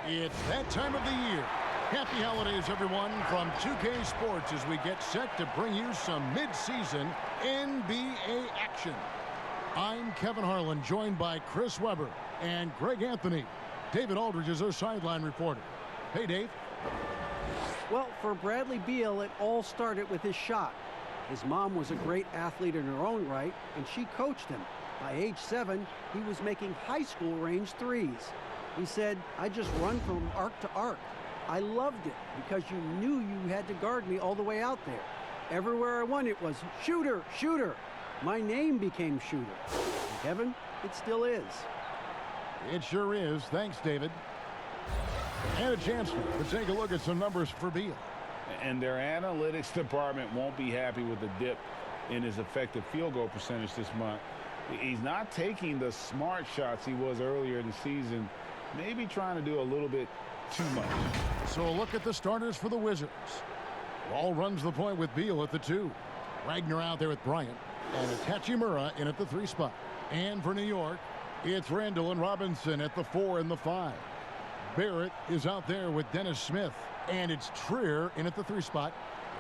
It's that time of the year. Happy holidays, everyone, from 2K Sports as we get set to bring you some mid-season NBA action. I'm Kevin Harlan, joined by Chris Webber and Greg Anthony. David Aldridge is our sideline reporter. Hey, Dave. Well, for Bradley Beal, it all started with his shot. His mom was a great athlete in her own right, and she coached him. By age 7, he was making high school range threes. He said, "I just run from arc to arc. I loved it because you knew you had to guard me all the way out there. Everywhere I went, it was shooter, shooter. My name became shooter." And Kevin, it still is. It sure is. Thanks, David. And a chance to take a look at some numbers for Beal. And their analytics department won't be happy with the dip in his effective field goal percentage this month. He's not taking the smart shots he was earlier in the season. Maybe trying to do a little bit too much. So a look at the starters for the Wizards. Wall runs the point with Beal at the 2. Wagner out there with Bryant. And it's Hachimura in at the 3 spot. And for New York, it's Randall and Robinson at the 4 and the 5. Barrett is out there with Dennis Smith. And it's Trier in at the 3 spot.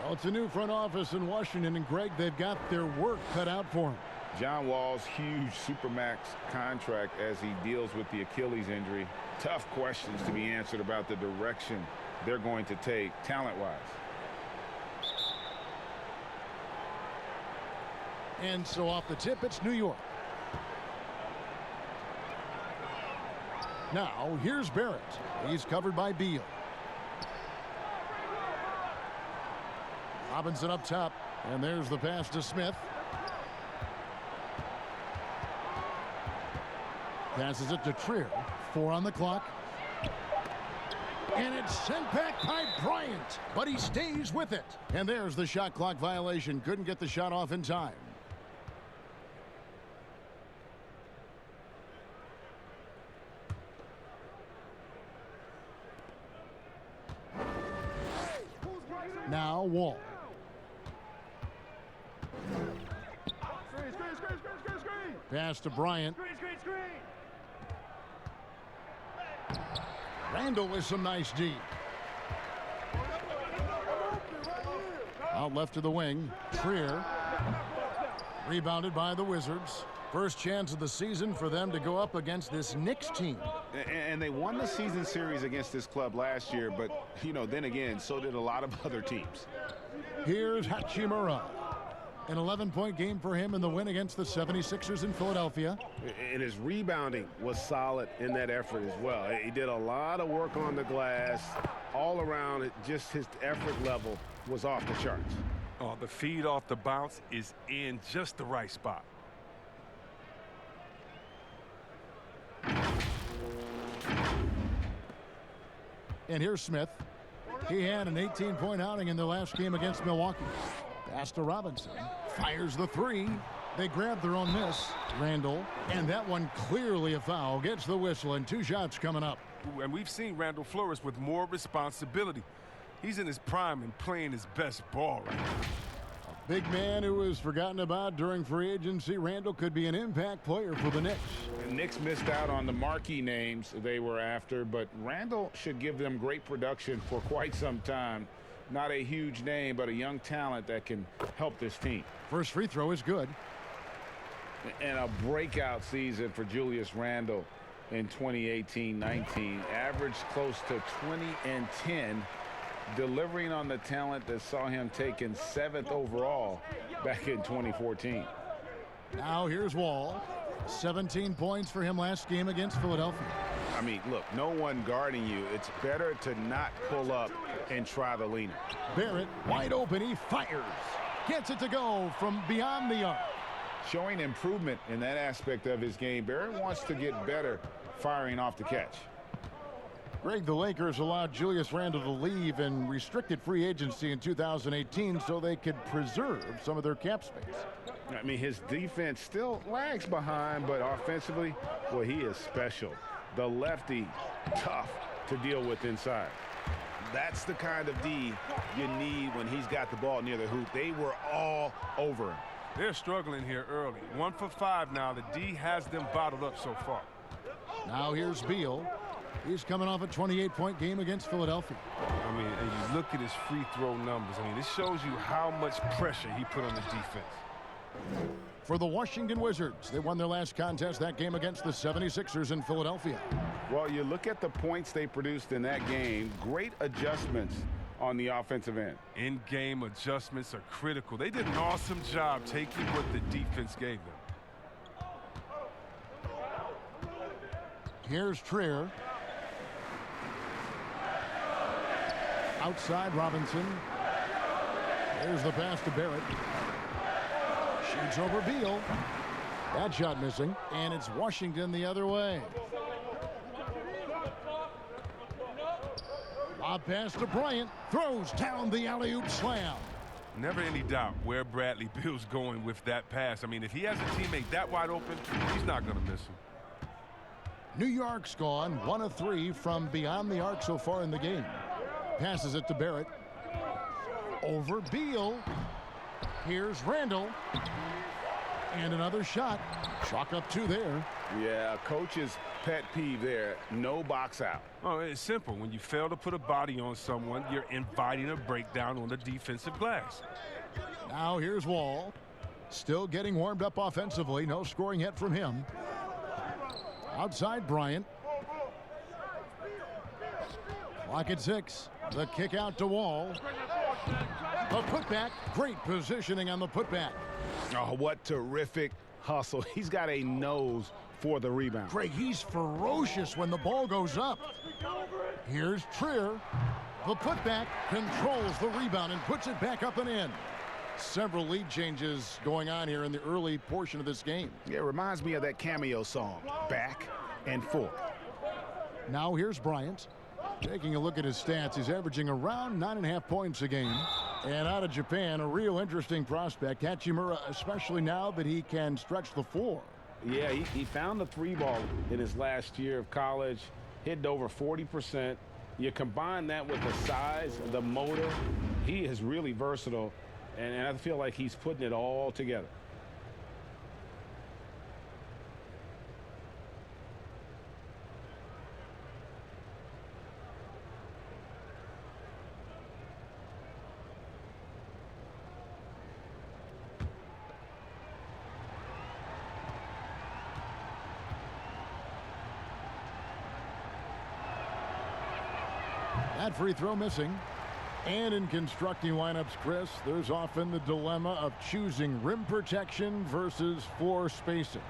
Well, it's a new front office in Washington, and Greg, they've got their work cut out for him. John Wall's huge Supermax contract as he deals with the Achilles injury. Tough questions to be answered about the direction they're going to take talent-wise. And so off the tip, it's New York. Now, here's Barrett. He's covered by Beal. Robinson up top, and there's the pass to Smith. Passes it to Trier. 4 on the clock. And it's sent back by Bryant, but he stays with it. And there's the shot clock violation. Couldn't get the shot off in time. Now Wall. Pass to Bryant. Randall with some nice D. Out left to the wing. Trier. Rebounded by the Wizards. First chance of the season for them to go up against this Knicks team. And they won the season series against this club last year, but, you know, then again, so did a lot of other teams. Here's Hachimura. An 11-point game for him in the win against the 76ers in Philadelphia. And his rebounding was solid in that effort as well. He did a lot of work on the glass. All around, it just his effort level was off the charts. Oh, the feed off the bounce is in just the right spot. And here's Smith. He had an 18-point outing in the last game against Milwaukee. Pass to Robinson. Fires the 3. They grab their own miss. Randall. And that one clearly a foul. Gets the whistle, and 2 shots coming up. And we've seen Randall flourish with more responsibility. He's in his prime and playing his best ball right now. A big man who was forgotten about during free agency. Randall could be an impact player for the Knicks. The Knicks missed out on the marquee names they were after, but Randall should give them great production for quite some time. Not a huge name, but a young talent that can help this team. First free throw is good. And a breakout season for Julius Randle in 2018-19. Averaged close to 20 and 10, delivering on the talent that saw him taken 7th overall back in 2014. Now here's Wall. 17 points for him last game against Philadelphia. I mean, look, no one guarding you. It's better to not pull up and try the leaner. Barrett wide open. He fires. Gets it to go from beyond the arc. Showing improvement in that aspect of his game. Barrett wants to get better firing off the catch. Greg, the Lakers allowed Julius Randle to leave in restricted free agency in 2018 so they could preserve some of their cap space. I mean, his defense still lags behind, but offensively, well, he is special. The lefty, tough to deal with inside. That's the kind of D you need when he's got the ball near the hoop. They were all over him. They're struggling here early. 1 for 5 now. The D has them bottled up so far. Now here's Beal. He's coming off a 28-point game against Philadelphia. I mean, and you look at his free throw numbers. I mean, this shows you how much pressure he put on the defense. For the Washington Wizards, they won their last contest, that game against the 76ers in Philadelphia. Well, you look at the points they produced in that game. Great adjustments on the offensive end. In-game adjustments are critical. They did an awesome job taking what the defense gave them. Here's Trier. Outside Robinson. There's the pass to Barrett. Shoots over Beal. That shot missing, and it's Washington the other way. Lob pass to Bryant. Throws down the alley-oop slam. Never any doubt where Bradley Beal's going with that pass. I mean, if he has a teammate that wide open, he's not going to miss him. New York's gone 1 of 3 from beyond the arc so far in the game. Passes it to Barrett. Over Beal. Here's Randall. And another shot. Chalk up 2 there. Yeah, coach's pet peeve there. No box out. Oh, it's simple. When you fail to put a body on someone, you're inviting a breakdown on the defensive glass. Now here's Wall. Still getting warmed up offensively. No scoring yet from him. Outside Bryant. Clock at 6. The kick out to Wall. The putback. Great positioning on the putback. Oh, what terrific hustle. He's got a nose for the rebound. Craig, he's ferocious when the ball goes up. Here's Trier. The putback controls the rebound and puts it back up and in. Several lead changes going on here in the early portion of this game. Yeah, it reminds me of that cameo song, Back and Forth. Now here's Bryant. Taking a look at his stats, he's averaging around 9.5 points a game. And out of Japan, a real interesting prospect, Hachimura, especially now that he can stretch the floor. Yeah, he found the 3 ball in his last year of college, hitting over 40%. You combine that with the size, the motor, he is really versatile, and I feel like he's putting it all together. That free throw missing. And in constructing lineups, Chris, there's often the dilemma of choosing rim protection versus floor spacing.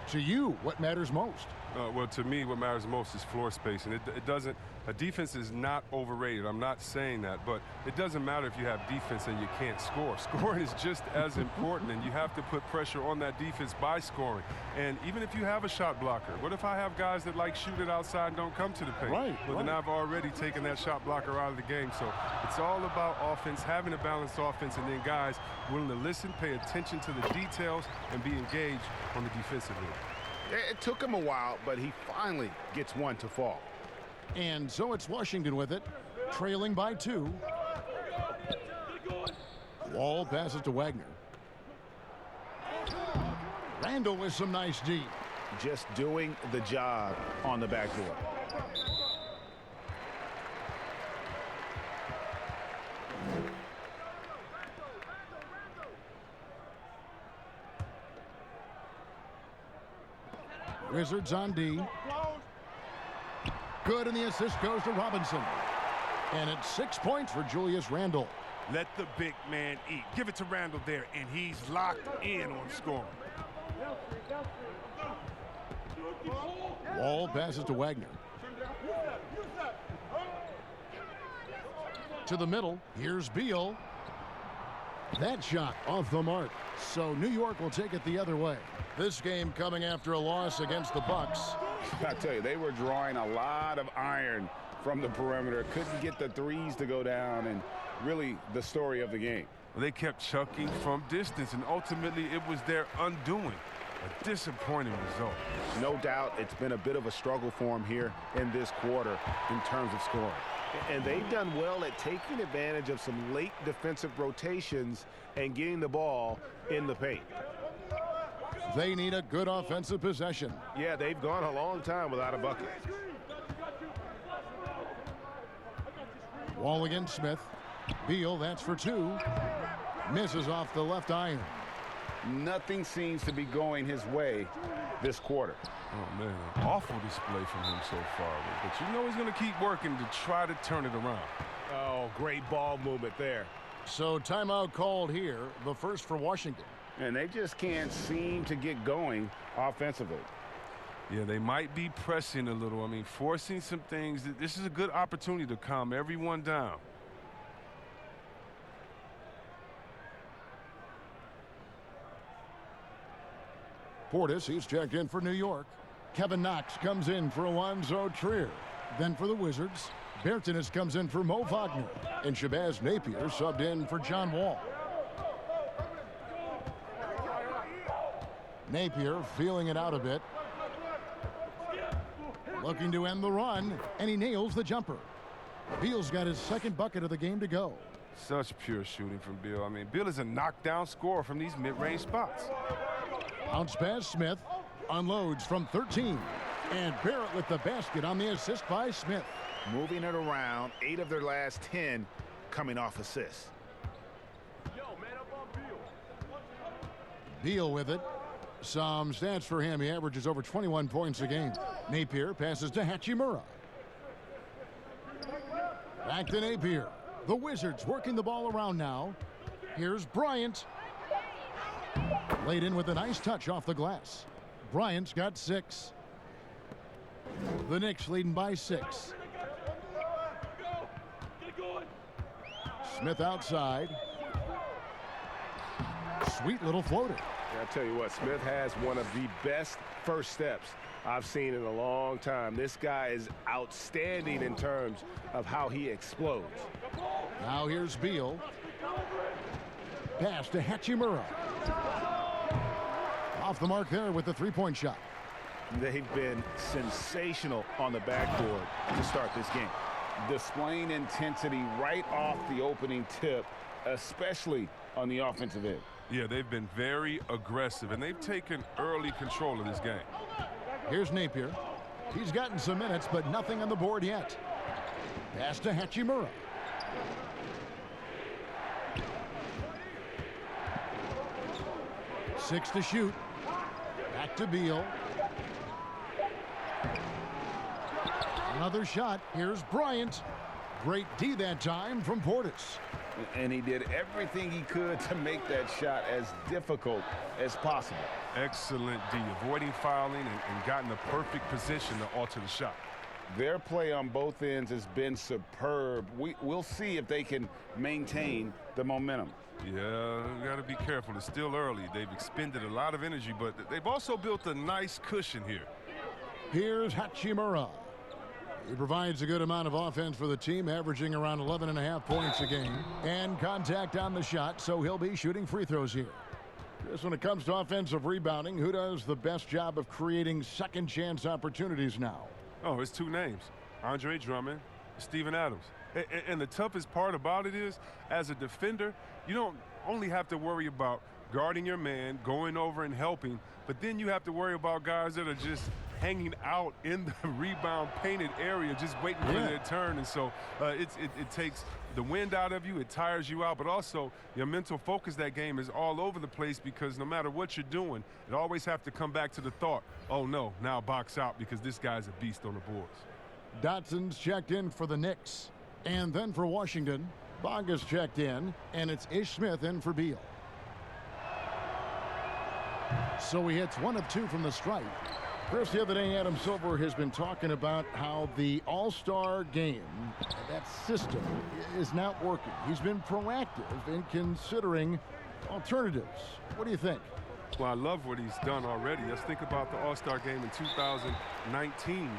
To you, what matters most? Well, to me, what matters most is floor spacing. It doesn't. A defense is not overrated. I'm not saying that, but it doesn't matter if you have defense and you can't score. Scoring is just as important, and you have to put pressure on that defense by scoring. And even if you have a shot blocker, what if I have guys that like shoot it outside and don't come to the paint? Well, then I've already taken that shot blocker out of the game. So it's all about offense, having a balanced offense, and then guys willing to listen, pay attention to the details, and be engaged on the defensive end. It took him a while, but he finally gets one to fall. And so it's Washington with it, trailing by 2. Wall passes to Wagner. Randall with some nice D. Just doing the job on the backboard. Wizards on D. Good, and the assist goes to Robinson. And it's 6 points for Julius Randle. Let the big man eat. Give it to Randall there, and he's locked in on scoring. Wall passes to Wagner. To the middle. Here's Beal. That shot off the mark. So New York will take it the other way. This game coming after a loss against the Bucks. I tell you, they were drawing a lot of iron from the perimeter. Couldn't get the threes to go down, and really the story of the game. They kept chucking from distance, and ultimately it was their undoing. A disappointing result. No doubt it's been a bit of a struggle for him here in this quarter in terms of scoring. And they've done well at taking advantage of some late defensive rotations and getting the ball in the paint. They need a good offensive possession. Yeah, they've gone a long time without a bucket. Wall against Smith. Beal, that's for two. Misses off the left iron. Nothing seems to be going his way this quarter. Oh, man, an awful display from him so far. But you know he's going to keep working to try to turn it around. Oh, great ball movement there. So timeout called here, the first for Washington. And they just can't seem to get going offensively. Yeah, they might be pressing a little. I mean, forcing some things. This is a good opportunity to calm everyone down. Portis, he's checked in for New York. Kevin Knox comes in for Alonzo Trier. Then for the Wizards, Bertans comes in for Mo Wagner. And Shabazz Napier subbed in for John Wall. Napier feeling it out a bit. Looking to end the run, and he nails the jumper. Beal's got his second bucket of the game to go. Such pure shooting from Beal. I mean, Beal is a knockdown scorer from these mid-range spots. Bounce pass Smith. Unloads from 13. And Barrett with the basket on the assist by Smith. Moving it around, 8 of their last 10 coming off assists. Beal with it. Some stats for him. He averages over 21 points a game. Napier passes to Hachimura. Back to Napier. The Wizards working the ball around now. Here's Bryant. Laid in with a nice touch off the glass. Bryant's got 6. The Knicks leading by 6. Smith outside. Sweet little floater. I'll tell you what, Smith has one of the best first steps I've seen in a long time. This guy is outstanding in terms of how he explodes. Now here's Beal. Pass to Hachimura. Off the mark there with the three-point shot. They've been sensational on the backboard to start this game. Displaying intensity right off the opening tip, especially on the offensive end. Yeah, they've been very aggressive, and they've taken early control of this game. Here's Napier. He's gotten some minutes, but nothing on the board yet. Pass to Hachimura. Six to shoot. Back to Beal. Another shot. Here's Bryant. Great D that time from Portis. And he did everything he could to make that shot as difficult as possible. Excellent D, avoiding fouling and gotten the perfect position to alter the shot. Their play on both ends has been superb. We'll see if they can maintain the momentum. Yeah, got to be careful. It's still early. They've expended a lot of energy, but they've also built a nice cushion here. Here's Hachimura. He provides a good amount of offense for the team, averaging around 11.5 points a game. And contact on the shot, so he'll be shooting free throws here. Just when it comes to offensive rebounding, who does the best job of creating second chance opportunities now? Oh, it's 2 names. Andre Drummond, Steven Adams. And the toughest part about it is, as a defender, you don't only have to worry about guarding your man, going over and helping, but then you have to worry about guys that are just hanging out in the rebound painted area, just waiting for their turn. And so it takes the wind out of you, it tires you out, but also your mental focus that game is all over the place, because no matter what you're doing, it always have to come back to the thought, oh no, now box out because this guy's a beast on the boards. Dotson's checked in for the Knicks. And then for Washington, Bonga's checked in, and it's Ish Smith in for Beal. So he hits 1 of 2 from the stripe. Chris, the other day, Adam Silver has been talking about how the All-Star game, that system, is not working. He's been proactive in considering alternatives. What do you think? Well, I love what he's done already. Let's think about the All-Star game in 2019.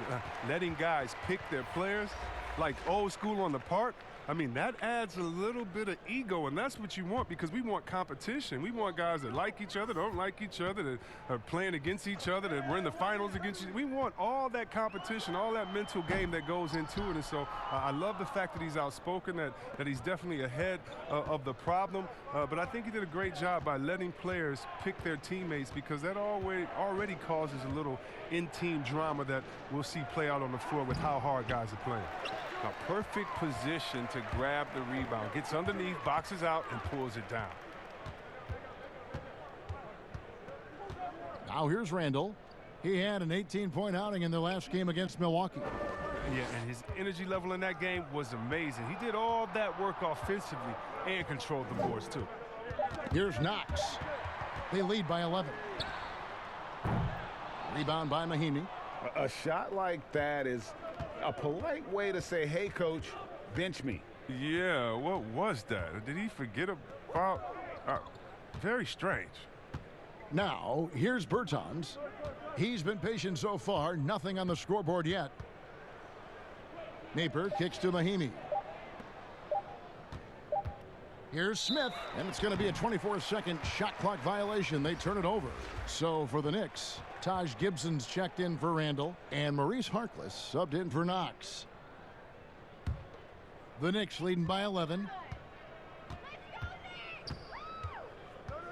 Letting guys pick their players like old school on the park. I mean, that adds a little bit of ego, and that's what you want, because we want competition. We want guys that like each other, don't like each other, that are playing against each other, that we're in the finals against each other. We want all that competition, all that mental game that goes into it. And so I love the fact that he's outspoken, that he's definitely ahead of the problem. But I think he did a great job by letting players pick their teammates, because that already causes a little in-team drama that we'll see play out on the floor with how hard guys are playing. A perfect position to grab the rebound. Gets underneath, boxes out, and pulls it down. Now here's Randall. He had an 18-point outing in their last game against Milwaukee. Yeah, and his energy level in that game was amazing. He did all that work offensively and controlled the boards, too. Here's Knox. They lead by 11. Rebound by Mahinmi. A shot like that is a polite way to say, hey, coach, bench me. Yeah, what was that? Did he forget about... very strange. Now, here's Bertans. He's been patient so far. Nothing on the scoreboard yet. Napier kicks to Mahinmi. Here's Smith, and it's going to be a 24-second shot clock violation. They turn it over. So for the Knicks, Taj Gibson's checked in for Randall, and Maurice Harkless subbed in for Knox. The Knicks leading by 11.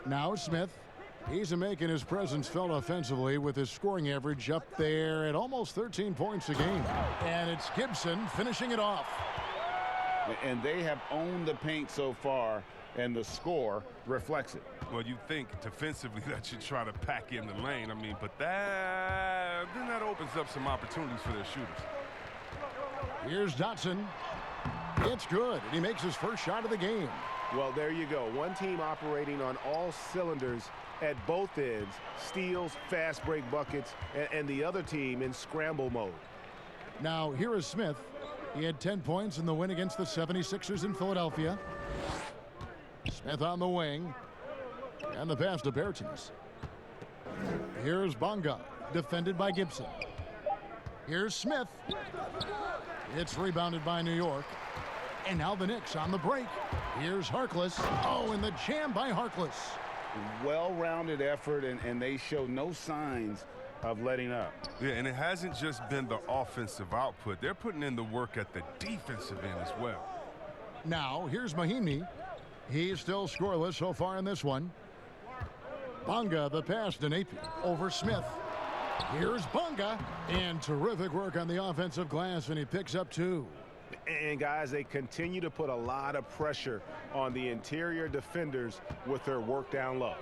Now Smith. He's making his presence felt offensively with his scoring average up there at almost 13 points a game. And it's Gibson finishing it off. And they have owned the paint so far, and the score reflects it. Well, you think defensively that you try to pack in the lane. I mean, but then that opens up some opportunities for their shooters. Here's Dotson. It's good, and he makes his first shot of the game. Well, there you go. One team operating on all cylinders at both ends, steals, fast break buckets, and the other team in scramble mode. Now, here is Smith. He had 10 points in the win against the 76ers in Philadelphia. Smith on the wing. And the pass to Bertans. Here's Bonga, defended by Gibson. Here's Smith. It's rebounded by New York. And now the Knicks on the break. Here's Harkless. Oh, and the jam by Harkless. Well-rounded effort, and they show no signs of letting up. Yeah, and it hasn't just been the offensive output. They're putting in the work at the defensive end as well. Now, here's Mahinmi. He's still scoreless so far in this one. Bonga, the pass to Napier. Over Smith. Here's Bonga. And terrific work on the offensive glass, and he picks up 2. And, guys, they continue to put a lot of pressure on the interior defenders with their work down low.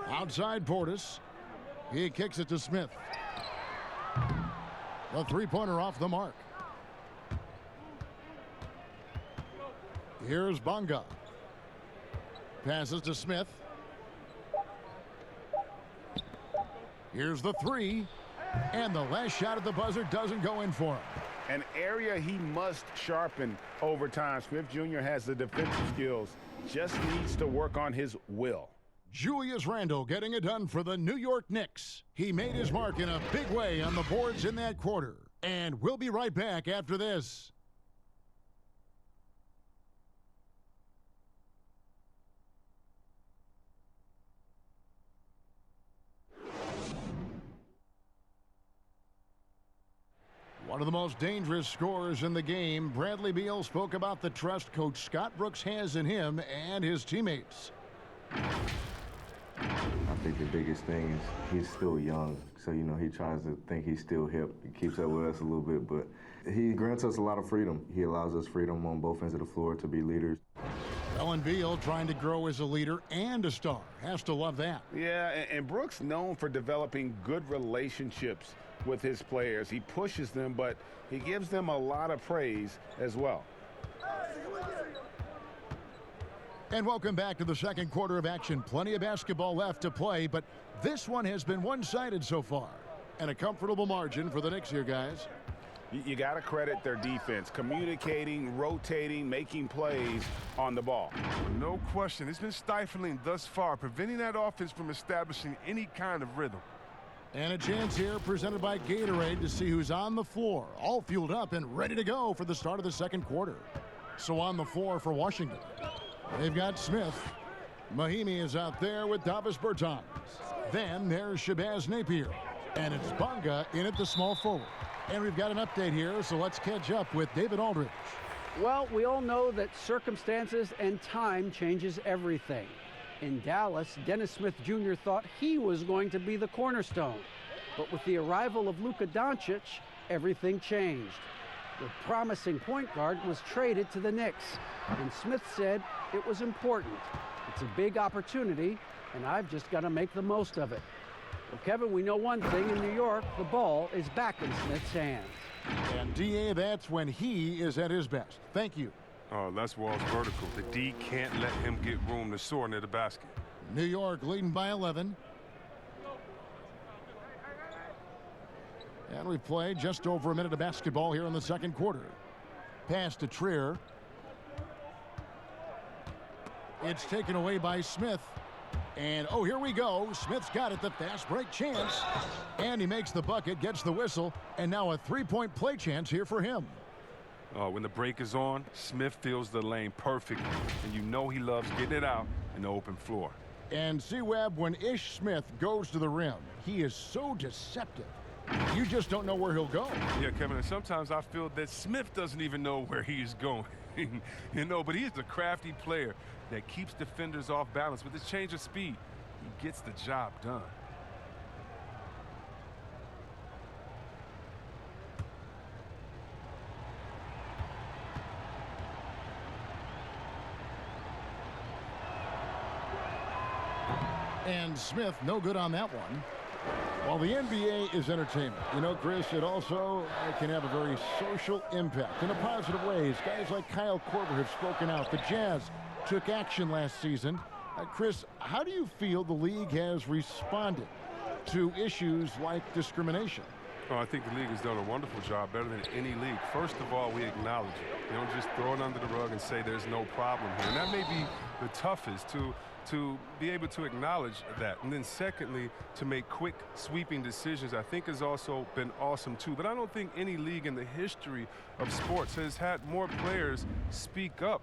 Outside Portis. He kicks it to Smith. The three-pointer off the mark. Here's Bonga. Passes to Smith. Here's the three. And the last shot at the buzzer doesn't go in for him. An area he must sharpen over time. Smith Jr. has the defensive skills. Just needs to work on his will. Julius Randle getting it done for the New York Knicks. He made his mark in a big way on the boards in that quarter. And we'll be right back after this. One of the most dangerous scorers in the game, Bradley Beal spoke about the trust Coach Scott Brooks has in him and his teammates. I think the biggest thing is he's still young. So, you know, he tries to think he's still hip. He keeps up with us a little bit, but he grants us a lot of freedom. He allows us freedom on both ends of the floor to be leaders. Ellen Beal trying to grow as a leader and a star. Has to love that. Yeah, and Brooks known for developing good relationships with his players. He pushes them, but he gives them a lot of praise as well. And welcome back to the second quarter of action. Plenty of basketball left to play, but this one has been one-sided so far. And a comfortable margin for the Knicks here, guys. You got to credit their defense, communicating, rotating, making plays on the ball. No question. It's been stifling thus far, preventing that offense from establishing any kind of rhythm. And a chance here presented by Gatorade to see who's on the floor, all fueled up and ready to go for the start of the second quarter. So on the floor for Washington, they've got Smith. Mahinmi is out there with Davis Bertans. Then there's Shabazz Napier. And it's Bonga in at the small forward. And we've got an update here, so let's catch up with David Aldridge. Well, we all know that circumstances and time changes everything. In Dallas, Dennis Smith Jr. thought he was going to be the cornerstone. But with the arrival of Luka Doncic, everything changed. The promising point guard was traded to the Knicks, and Smith said it was important. It's a big opportunity, and I've just got to make the most of it. Well, Kevin, we know one thing. In New York, the ball is back in Smith's hands. And D.A., that's when he is at his best. Thank you. Oh, Les Wall's vertical. The D can't let him get room to soar near the basket. New York leading by 11. And we've played just over a minute of basketball here in the second quarter. Pass to Trier. It's taken away by Smith. And, oh, here we go. Smith's got it, the fast break chance. And he makes the bucket, gets the whistle, and now a three-point play chance here for him. When the break is on, Smith fills the lane perfectly. And you know he loves getting it out in the open floor. And C-Web, when Ish Smith goes to the rim, he is so deceptive. You just don't know where he'll go. Yeah, Kevin, and sometimes I feel that Smith doesn't even know where he's going. You know, but he's a crafty player that keeps defenders off balance. With his change of speed, he gets the job done. And Smith, no good on that one. While the NBA is entertainment, you know, Chris, it also can have a very social impact in a positive ways. Guys like Kyle Korver have spoken out. The Jazz took action last season. Chris, how do you feel the league has responded to issues like discrimination? Oh, I think the league has done a wonderful job, better than any league. First of all, we acknowledge it. You don't just throw it under the rug and say there's no problem here. And that may be the toughest to be able to acknowledge that. And then secondly, to make quick sweeping decisions, I think has also been awesome too. But I don't think any league in the history of sports has had more players speak up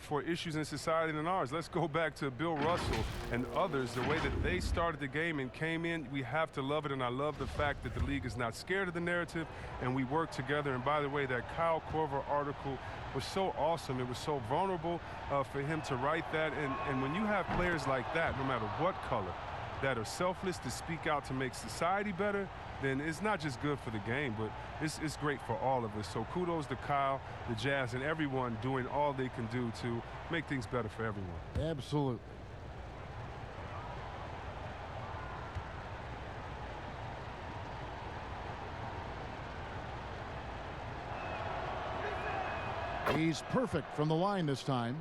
for issues in society than ours. Let's go back to Bill Russell and others, the way that they started the game and came in. We have to love it, and I love the fact that the league is not scared of the narrative, and we work together. And by the way, that Kyle Korver article was so awesome. It was so vulnerable for him to write that. And when you have players like that, no matter what color, that are selfless to speak out to make society better, then it's not just good for the game, but it's great for all of us. So kudos to Kyle, the Jazz, and everyone doing all they can do to make things better for everyone. Absolutely. He's perfect from the line this time.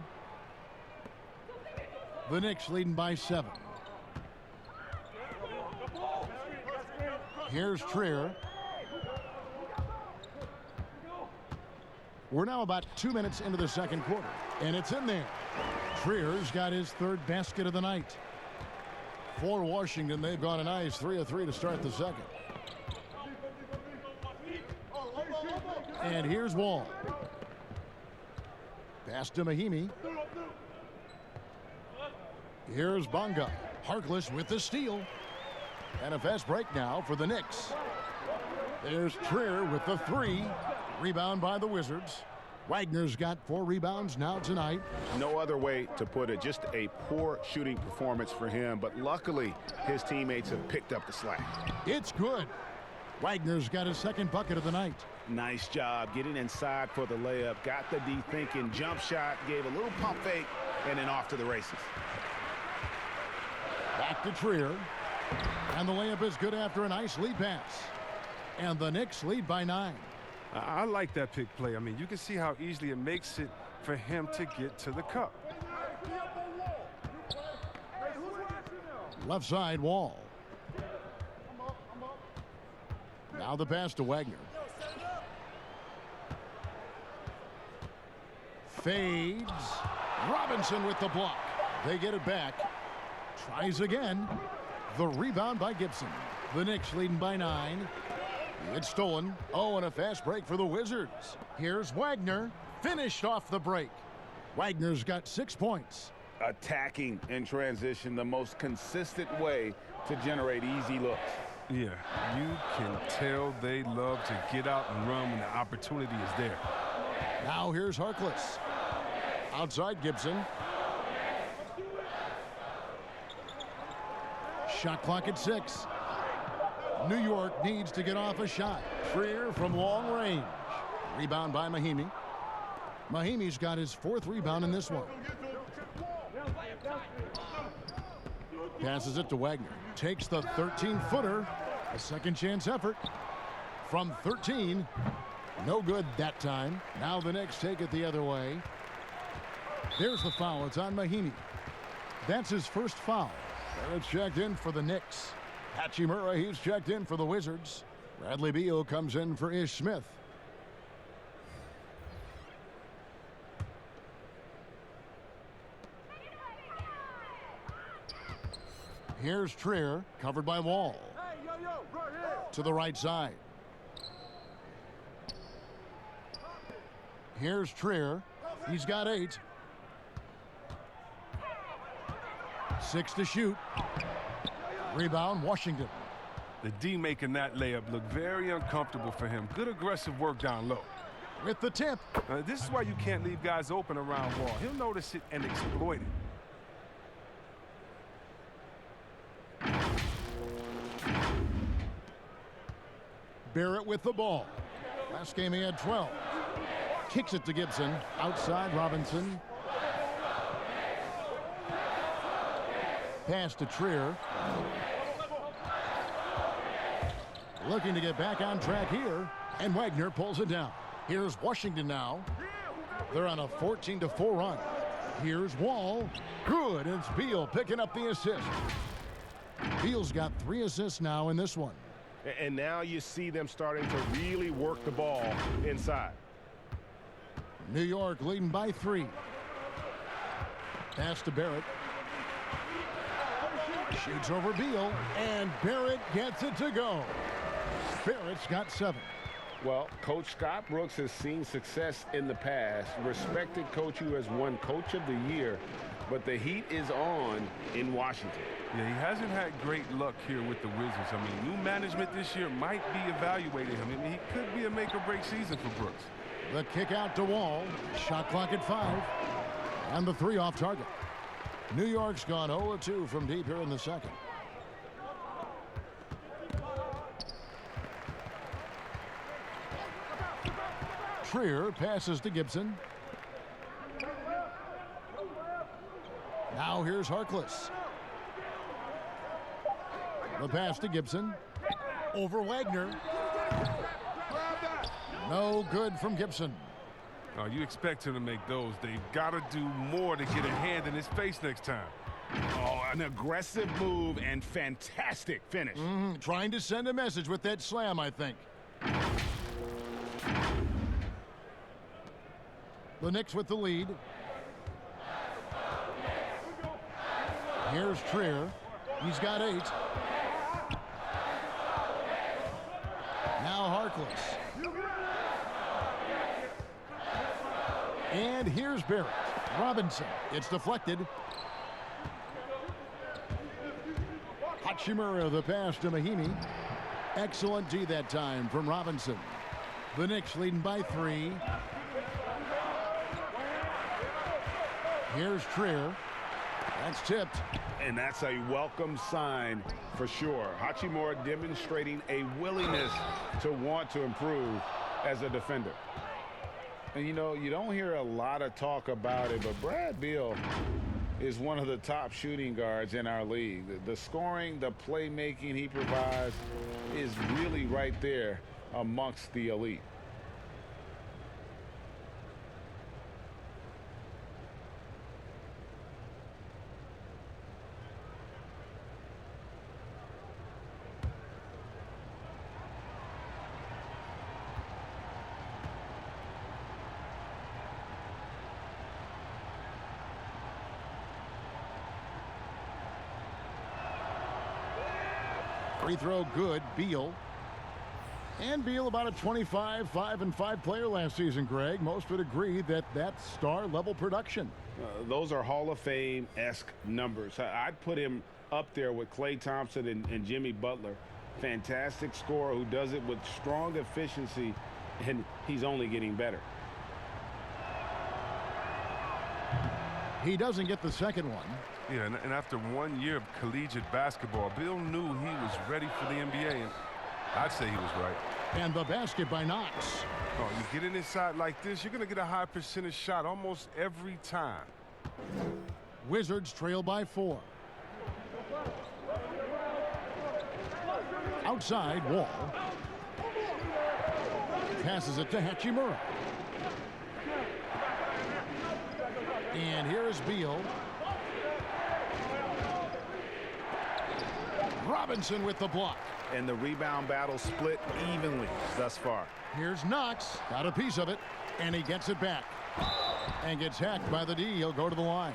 The Knicks leading by 7. Here's Trier. We're now about 2 minutes into the second quarter, and it's in there. Trier's got his third basket of the night. For Washington, they've gone a nice 3 of 3 to start the second. And here's Wall. Pass to Mahimi. Here's Bonga. Harkless with the steal. And a fast break now for the Knicks. There's Trier with the 3. Rebound by the Wizards. Wagner's got 4 rebounds now tonight. No other way to put it. Just a poor shooting performance for him. But luckily, his teammates have picked up the slack. It's good. Wagner's got his second bucket of the night. Nice job getting inside for the layup. Got the D thinking. Jump shot. Gave a little pump fake. And then off to the races. Back to Trier. And the layup is good after a nice lead pass. And the Knicks lead by 9. I like that pick play. I mean, you can see how easily it makes it for him to get to the cup. Left side, Wall. Now the pass to Wagner. Fades. Robinson with the block. They get it back. Tries again. The rebound by Gibson. The Knicks leading by 9. It's stolen. Oh, and a fast break for the Wizards. Here's Wagner. Finished off the break. Wagner's got 6 points. Attacking in transition, the most consistent way to generate easy looks. Yeah, you can tell they love to get out and run when the opportunity is there. Now here's Harkless. Outside Gibson. Shot clock at 6. New York needs to get off a shot. Trier from long range. Rebound by Mahimi. Mahimi's got his 4th rebound in this one. Passes it to Wagner. Takes the 13-footer. A second chance effort. From 13. No good that time. Now the Knicks take it the other way. There's the foul. It's on Mahimi. That's his first foul. Barrett's checked in for the Knicks. Hachimura, he's checked in for the Wizards. Bradley Beal comes in for Ish Smith. Here's Trier, covered by Wall. To the right side. Here's Trier. He's got 8. 6 to shoot. Rebound, Washington. The D making that layup look very uncomfortable for him. Good aggressive work down low. With the tip. This is why you can't leave guys open around Wall. He'll notice it and exploit it. Barrett with the ball. Last game he had 12. Kicks it to Gibson. Outside Robinson. Pass to Trier. Looking to get back on track here. And Wagner pulls it down. Here's Washington now. They're on a 14-4 run. Here's Wall. Good. It's Beal picking up the assist. Beal's got 3 assists now in this one. And now you see them starting to really work the ball inside. New York leading by 3. Pass to Barrett. Shoots over Beal, and Barrett gets it to go. Barrett's got 7. Well, Coach Scott Brooks has seen success in the past. Respected coach who has won Coach of the Year, but the heat is on in Washington. Yeah, he hasn't had great luck here with the Wizards. I mean, new management this year might be evaluating him. I mean, he could be a make-or-break season for Brooks. The kick out to Wall. Shot clock at 5. And the 3 off target. New York's gone 0-2 from deep here in the second. Trier passes to Gibson. Now here's Harkless. The pass to Gibson. Over Wagner. No good from Gibson. Oh, you expect him to make those. They've got to do more to get a hand in his face next time. Oh, an aggressive move and fantastic finish. Trying to send a message with that slam, I think. The Knicks with the lead. Here's Trier. He's got 8. Now Harkless. And here's Barrett. Robinson. It's deflected. Hachimura the pass to Mahimi. Excellent D that time from Robinson. The Knicks leading by 3. Here's Trier. That's tipped. And that's a welcome sign for sure. Hachimura demonstrating a willingness to want to improve as a defender. And, you know, you don't hear a lot of talk about it, but Brad Beal is one of the top shooting guards in our league. The scoring, the playmaking he provides is really right there amongst the elite. Free throw good. Beal. And Beal about a 25-5-5 player last season, Greg. Most would agree that that's star-level production. Those are Hall of Fame-esque numbers. I'd put him up there with Klay Thompson and Jimmy Butler. Fantastic scorer who does it with strong efficiency, and he's only getting better. He doesn't get the second one. Yeah, and after 1 year of collegiate basketball, Bill knew he was ready for the NBA. And I'd say he was right. And the basket by Knox. Oh, you get it inside like this, you're going to get a high percentage shot almost every time. Wizards trail by 4. Outside, Wall. Passes it to Hachimura. And here's Beal. Robinson with the block. And the rebound battle split evenly thus far. Here's Knox. Got a piece of it. And he gets it back. And gets hacked by the D. He'll go to the line.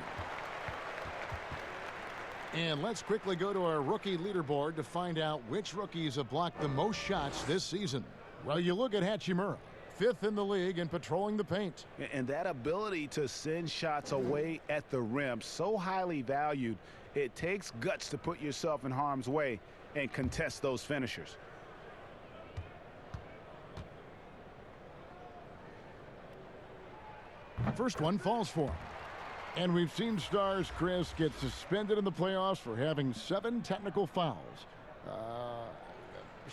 And let's quickly go to our rookie leaderboard to find out which rookies have blocked the most shots this season. Well, you look at Hachimura, 5th in the league in patrolling the paint. And that ability to send shots away at the rim, so highly valued, it takes guts to put yourself in harm's way and contest those finishers. First one falls for him. And we've seen stars, Chris, get suspended in the playoffs for having 7 technical fouls.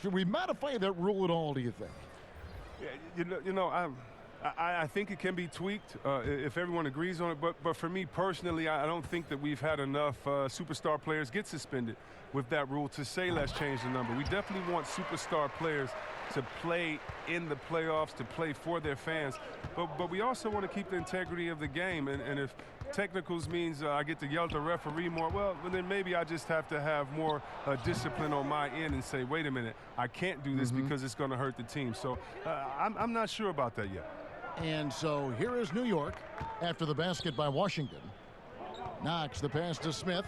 Should we modify that rule at all, do you think? Yeah, I think it can be tweaked if everyone agrees on it. But for me personally, I don't think that we've had enough superstar players get suspended with that rule to say let's change the number. We definitely want superstar players to play in the playoffs, to play for their fans. But we also want to keep the integrity of the game. And if technicals means I get to yell at the referee more, well, then maybe I just have to have more discipline on my end and say, wait a minute, I can't do this because it's going to hurt the team. So I'm not sure about that yet. And so here is New York after the basket by Washington. Knox the pass to Smith.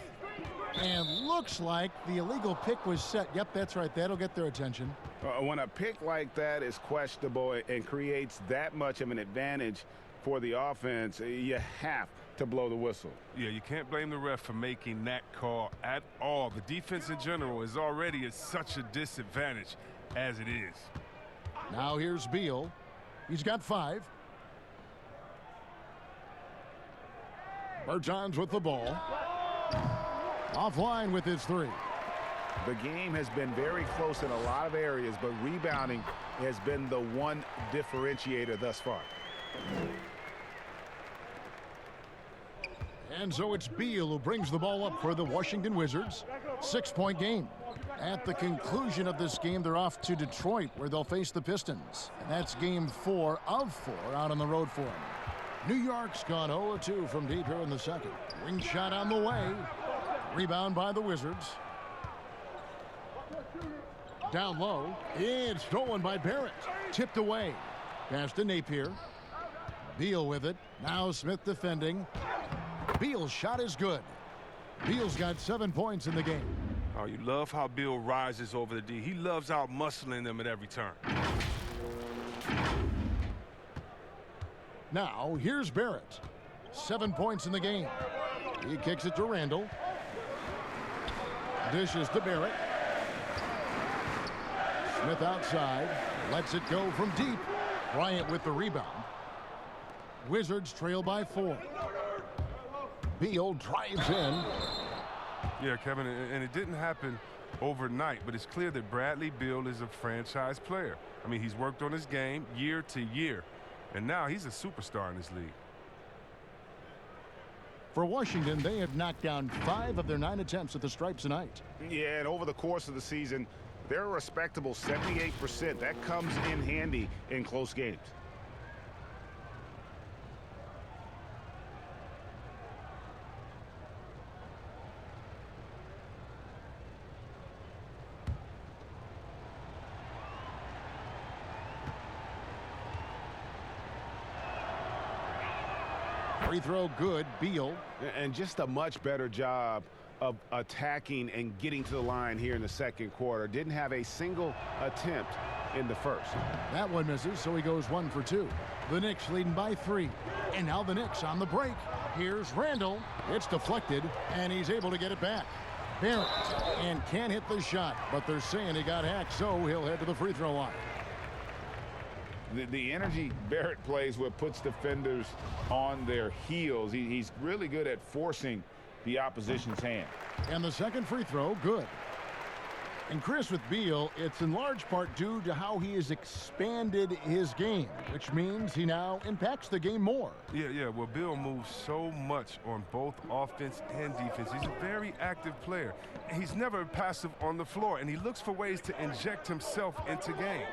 And looks like the illegal pick was set. Yep, that's right. That'll get their attention. When a pick like that is questionable and creates that much of an advantage for the offense, you have to blow the whistle. Yeah, you can't blame the ref for making that call at all. The defense in general is already at such a disadvantage as it is. Now here's Beal. He's got 5. Bertans with the ball. Offline with his 3. The game has been very close in a lot of areas, but rebounding has been the one differentiator thus far. And so it's Beal who brings the ball up for the Washington Wizards. 6-point game. At the conclusion of this game, they're off to Detroit, where they'll face the Pistons. And that's game 4 of 4 out on the road for them. New York's gone 0-2 from deep here in the second. Wing shot on the way. Rebound by the Wizards. Down low. It's stolen by Barrett. Tipped away. Pass to Napier. Beal with it. Now Smith defending. Beal's shot is good. Beal's got 7 points in the game. Oh, you love how Beal rises over the D. He loves out-muscling them at every turn. Now, here's Barrett. 7 points in the game. He kicks it to Randall. Dishes to Barrett. Smith outside. Lets it go from deep. Bryant with the rebound. Wizards trail by 4. Beal drives in. Yeah, Kevin, and it didn't happen overnight, but it's clear that Bradley Beal is a franchise player. I mean, he's worked on his game year to year, and now he's a superstar in this league. For Washington, they have knocked down 5 of their 9 attempts at the stripe tonight. Yeah, and over the course of the season, they're a respectable 78%. That comes in handy in close games. Free throw good. Beal. And just a much better job of attacking and getting to the line here in the second quarter. Didn't have a single attempt in the first. That one misses, so he goes 1 for 2. The Knicks leading by 3. And now the Knicks on the break. Here's Randall. It's deflected, and he's able to get it back. Barrett, and can't hit the shot, but they're saying he got hacked, so he'll head to the free throw line. The energy Barrett plays with puts defenders on their heels. He's really good at forcing the opposition's hand. And the second free throw, good. And Chris, with Beal, it's in large part due to how he has expanded his game, which means he now impacts the game more. Yeah. Well, Beal moves so much on both offense and defense. He's a very active player. He's never passive on the floor, and he looks for ways to inject himself into games.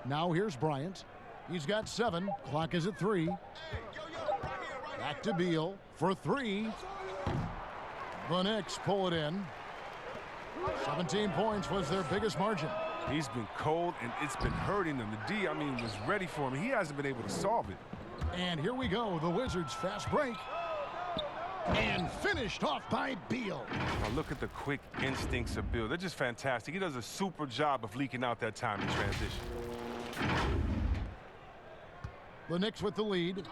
Now here's Bryant. He's got 7. Clock is at 3. Back to Beal for 3. The Knicks pull it in. 17 points was their biggest margin. He's been cold, and it's been hurting him. The D, was ready for him. He hasn't been able to solve it. And here we go, the Wizards' fast break. And finished off by Beal. Oh, look at the quick instincts of Beal. They're just fantastic. He does a super job of leaking out that time in transition. The Knicks with the lead.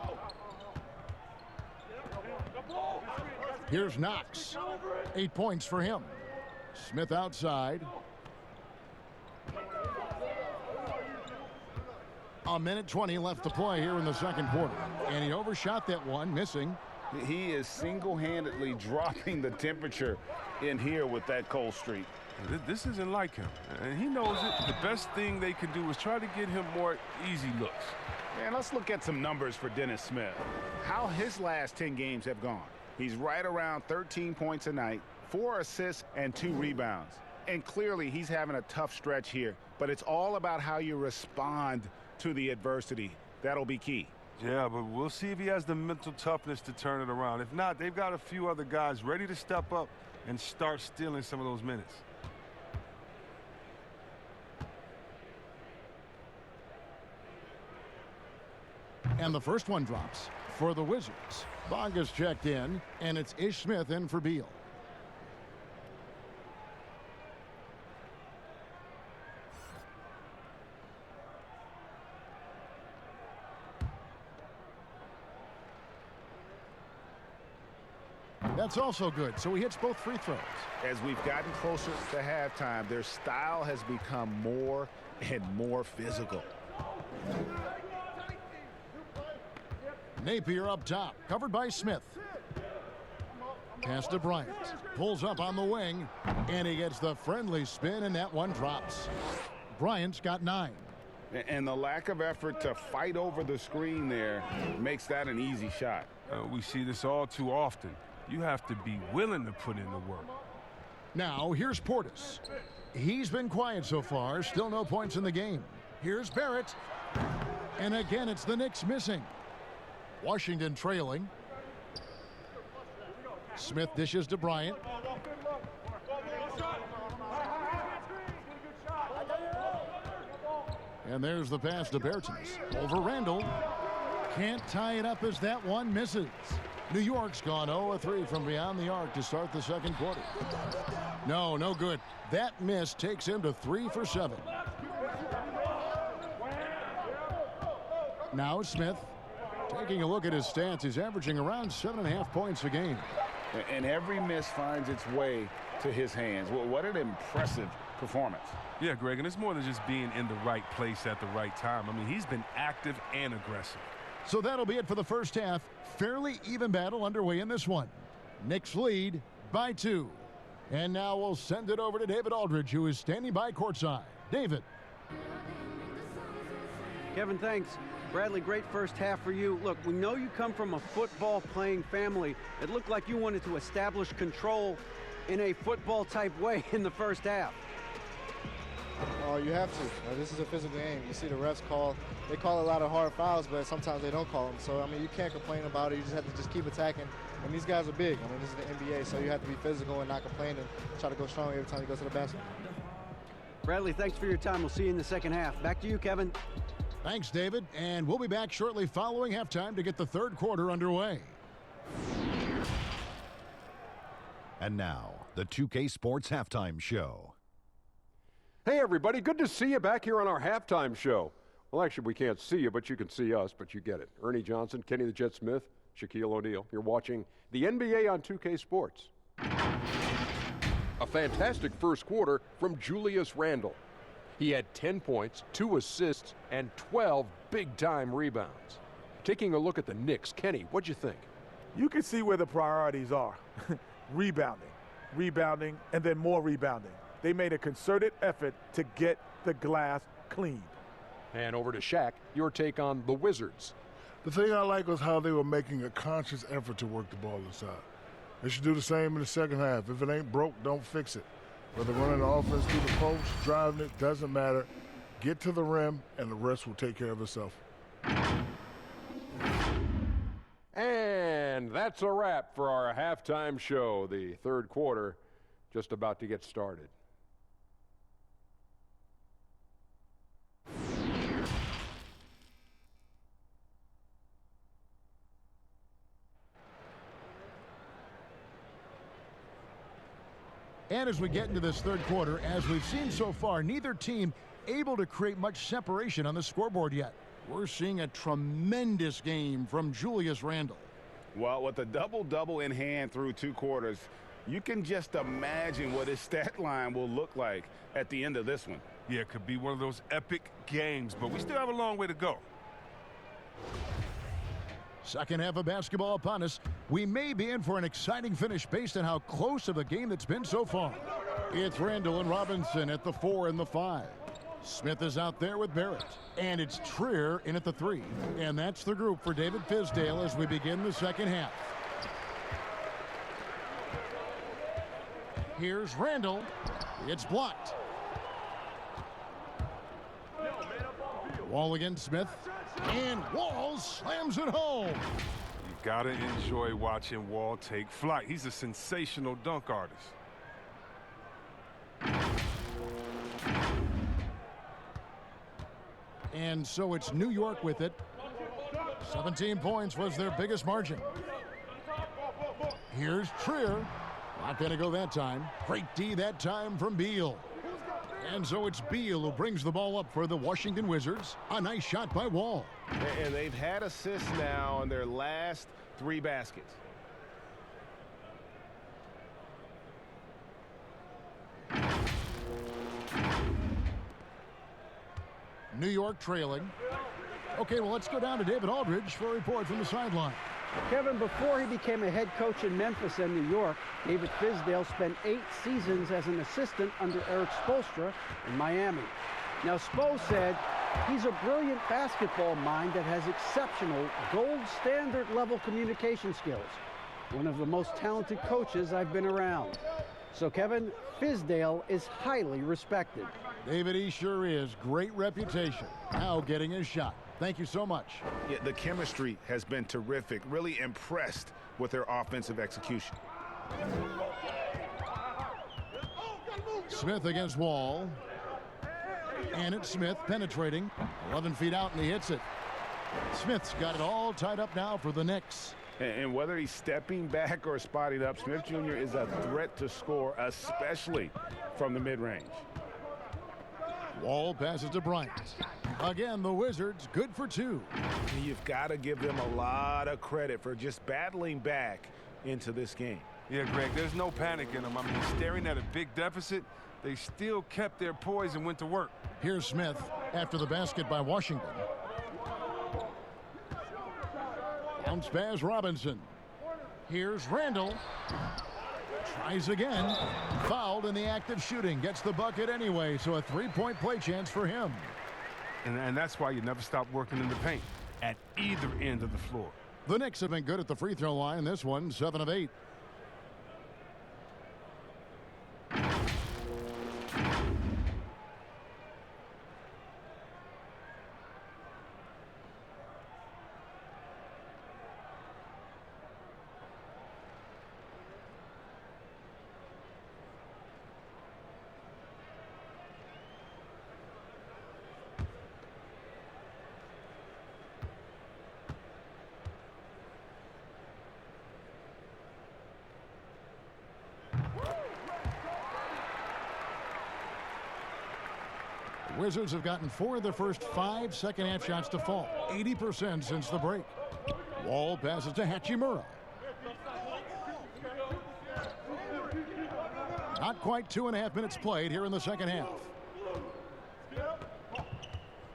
Here's Knox. 8 points for him. Smith outside. A minute 20 left to play here in the second quarter. And he overshot that one, missing. He is single-handedly dropping the temperature in here with that cold streak. This isn't like him, and he knows it. The best thing they can do is try to get him more easy looks. And let's look at some numbers for Dennis Smith. How his last 10 games have gone. He's right around 13 points a night, 4 assists, and 2 rebounds. And clearly, he's having a tough stretch here. But it's all about how you respond to the adversity. That'll be key. Yeah, but we'll see if he has the mental toughness to turn it around. If not, they've got a few other guys ready to step up and start stealing some of those minutes. And the first one drops for the Wizards. Bonga's checked in, and it's Ish Smith in for Beal. That's also good, so he hits both free throws. As we've gotten closer to halftime, their style has become more and more physical. Napier up top, covered by Smith. Pass to Bryant. Pulls up on the wing, and he gets the friendly spin, and that one drops. Bryant's got 9. And the lack of effort to fight over the screen there makes that an easy shot. We see this all too often. You have to be willing to put in the work. Now, here's Portis. He's been quiet so far, still no points in the game. Here's Barrett. And again, it's the Knicks missing. Washington trailing. Smith dishes to Bryant. And there's the pass to Bertens. Over Randall. Can't tie it up as that one misses. New York's gone 0-3 from beyond the arc to start the second quarter. No good. That miss takes him to 3 for 7. Now Smith. Taking a look at his stats, he's averaging around 7.5 points a game. And every miss finds its way to his hands. What an impressive performance. Yeah, Greg, and it's more than just being in the right place at the right time. He's been active and aggressive. So that'll be it for the first half. Fairly even battle underway in this one. Knicks lead by 2. And now we'll send it over to David Aldridge, who is standing by courtside. David. Kevin, thanks. Bradley, great first half for you. Look, we know you come from a football-playing family. It looked like you wanted to establish control in a football-type way in the first half. Oh, you have to. This is a physical game. You see the refs they call a lot of hard fouls, but sometimes they don't call them. So, you can't complain about it. You just have to just keep attacking. And these guys are big. This is the NBA, so you have to be physical and not complain and try to go strong every time you go to the basket. Bradley, thanks for your time. We'll see you in the second half. Back to you, Kevin. Thanks, David. And we'll be back shortly following halftime to get the third quarter underway. And now, the 2K Sports Halftime Show. Hey, everybody. Good to see you back here on our halftime show. Well, actually, we can't see you, but you can see us, but you get it. Ernie Johnson, Kenny the Jet Smith, Shaquille O'Neal. You're watching the NBA on 2K Sports. A fantastic first quarter from Julius Randle. He had 10 points, 2 assists, and 12 big-time rebounds. Taking a look at the Knicks, Kenny, what'd you think? You can see where the priorities are. Rebounding, and then more rebounding. they made a concerted effort to get the glass cleaned. And over to Shaq, your take on the Wizards. The thing I like was how they were making a conscious effort to work the ball inside. They should do the same in the second half. If it ain't broke, don't fix it. Whether running the offense through the post, driving it, doesn't matter. Get to the rim, and the rest will take care of itself. And that's a wrap for our halftime show. The third quarter just about to get started. And as we get into this third quarter, as we've seen so far, neither team able to create much separation on the scoreboard yet. We're seeing a tremendous game from Julius Randle. Well, with a double-double in hand through 2 quarters, you can just imagine what his stat line will look like at the end of this one. Yeah, it could be one of those epic games, but we still have a long way to go. Second half of basketball upon us. We may be in for an exciting finish based on how close of a game that's been so far. It's Randle and Robinson at the 4 and the 5. Smith is out there with Barrett. And it's Trier in at the 3. And that's the group for David Fizdale as we begin the second half. Here's Randle. It's blocked. Wall against Smith. And Wall slams it home. You gotta enjoy watching Wall take flight. He's a sensational dunk artist. And so it's New York with it. 17 points was their biggest margin. Here's Trier. Not going to go that time. Great D that time from Beal. And so it's Beal who brings the ball up for the Washington Wizards. A nice shot by Wall. And they've had assists now on their last 3 baskets. New York trailing. Okay, well, let's go down to David Aldridge for a report from the sideline. Kevin, before he became a head coach in Memphis and New York, David Fizdale spent 8 seasons as an assistant under Eric Spoelstra in Miami. Now, Spo said he's a brilliant basketball mind that has exceptional gold standard level communication skills. One of the most talented coaches I've been around. So, Kevin, Fizdale is highly respected. David, he sure is. Great reputation. Now getting his shot. Thank you so much. Yeah, the chemistry has been terrific. Really impressed with their offensive execution. Smith against Wall. And it's Smith penetrating. 11 feet out, and he hits it. Smith's got it all tied up now for the Knicks. And whether he's stepping back or spotting up, Smith Jr. is a threat to score, especially from the mid-range. Wall passes to Bryant. Again, the Wizards good for 2. And you've got to give them a lot of credit for just battling back into this game. Yeah, Greg, there's no panic in them. I mean, staring at a big deficit, they still kept their poise and went to work. Here's Smith after the basket by Washington. Bounce pass Robinson. Here's Randle. Tries again. Fouled in the act of shooting. Gets the bucket anyway, so a 3-point play chance for him. And that's why you never stop working in the paint at either end of the floor. The Knicks have been good at the free throw line. This one, 7 of 8. Wizards have gotten 4 of their first 5 second-half shots to fall. 80% since the break. Wall passes to Hachimura. Not quite 2.5 minutes played here in the second half.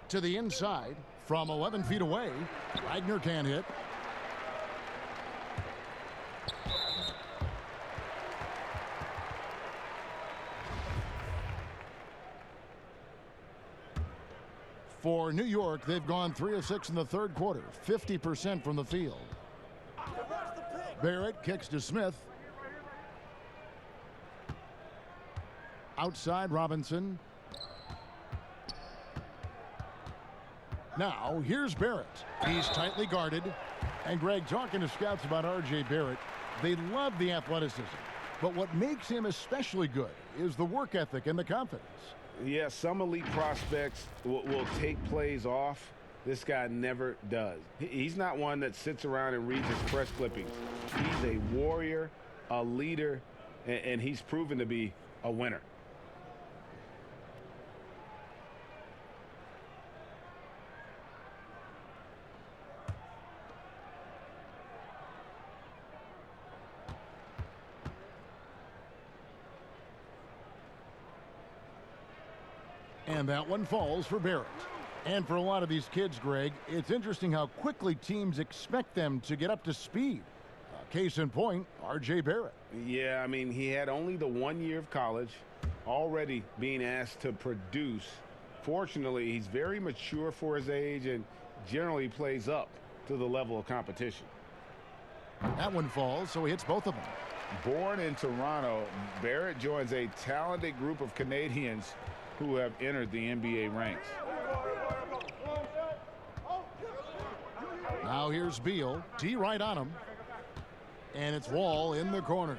To the inside from 11 feet away. Wagner can't hit. For New York, they've gone 3 of 6 in the third quarter, 50% from the field. Barrett kicks to Smith. Outside Robinson. Now, here's Barrett. He's tightly guarded. And Greg, talking to scouts about R.J. Barrett, they love the athleticism. But what makes him especially good is the work ethic and the confidence. Yeah, some elite prospects will take plays off. This guy never does. He's not one that sits around and reads his press clippings. He's a warrior, a leader, and he's proven to be a winner. And that one falls for Barrett. And for a lot of these kids, Greg, it's interesting how quickly teams expect them to get up to speed. Case in point, R.J. Barrett. Yeah, I mean, he had only the 1 year of college, already being asked to produce. Fortunately, he's very mature for his age and generally plays up to the level of competition. That one falls, so he hits both of them. Born in Toronto, Barrett joins a talented group of Canadians who have entered the NBA ranks. Now here's Beal. D right on him. And it's Wall in the corner.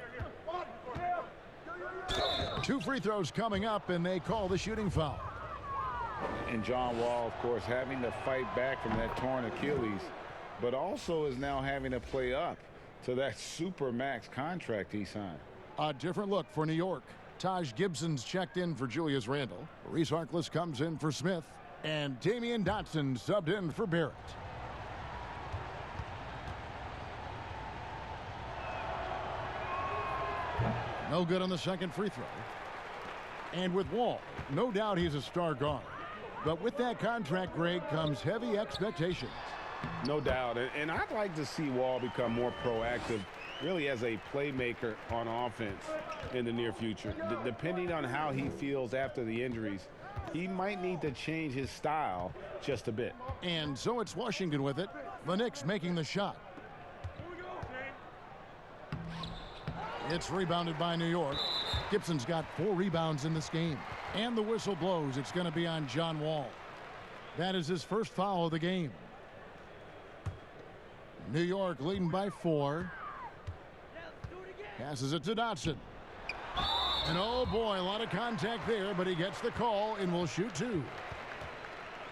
2 free throws coming up, and they call the shooting foul. And John Wall, of course, having to fight back from that torn Achilles, but also is now having to play up to that super max contract he signed. A different look for New York. Taj Gibson's checked in for Julius Randle. Reese Harkless comes in for Smith. And Damian Dotson subbed in for Barrett. No good on the second free throw. And with Wall, no doubt he's a star guard. But with that contract, Greg, comes heavy expectations. No doubt. And I'd like to see Wall become more proactive, really as a playmaker on offense in the near future. Depending on how he feels after the injuries, he might need to change his style just a bit. And so it's Washington with it. The Knicks making the shot. It's rebounded by New York. Gibson's got 4 rebounds in this game. And the whistle blows. It's going to be on John Wall. That is his first foul of the game. New York leading by 4. Passes it to Dotson. And oh boy, a lot of contact there, but he gets the call and will shoot 2.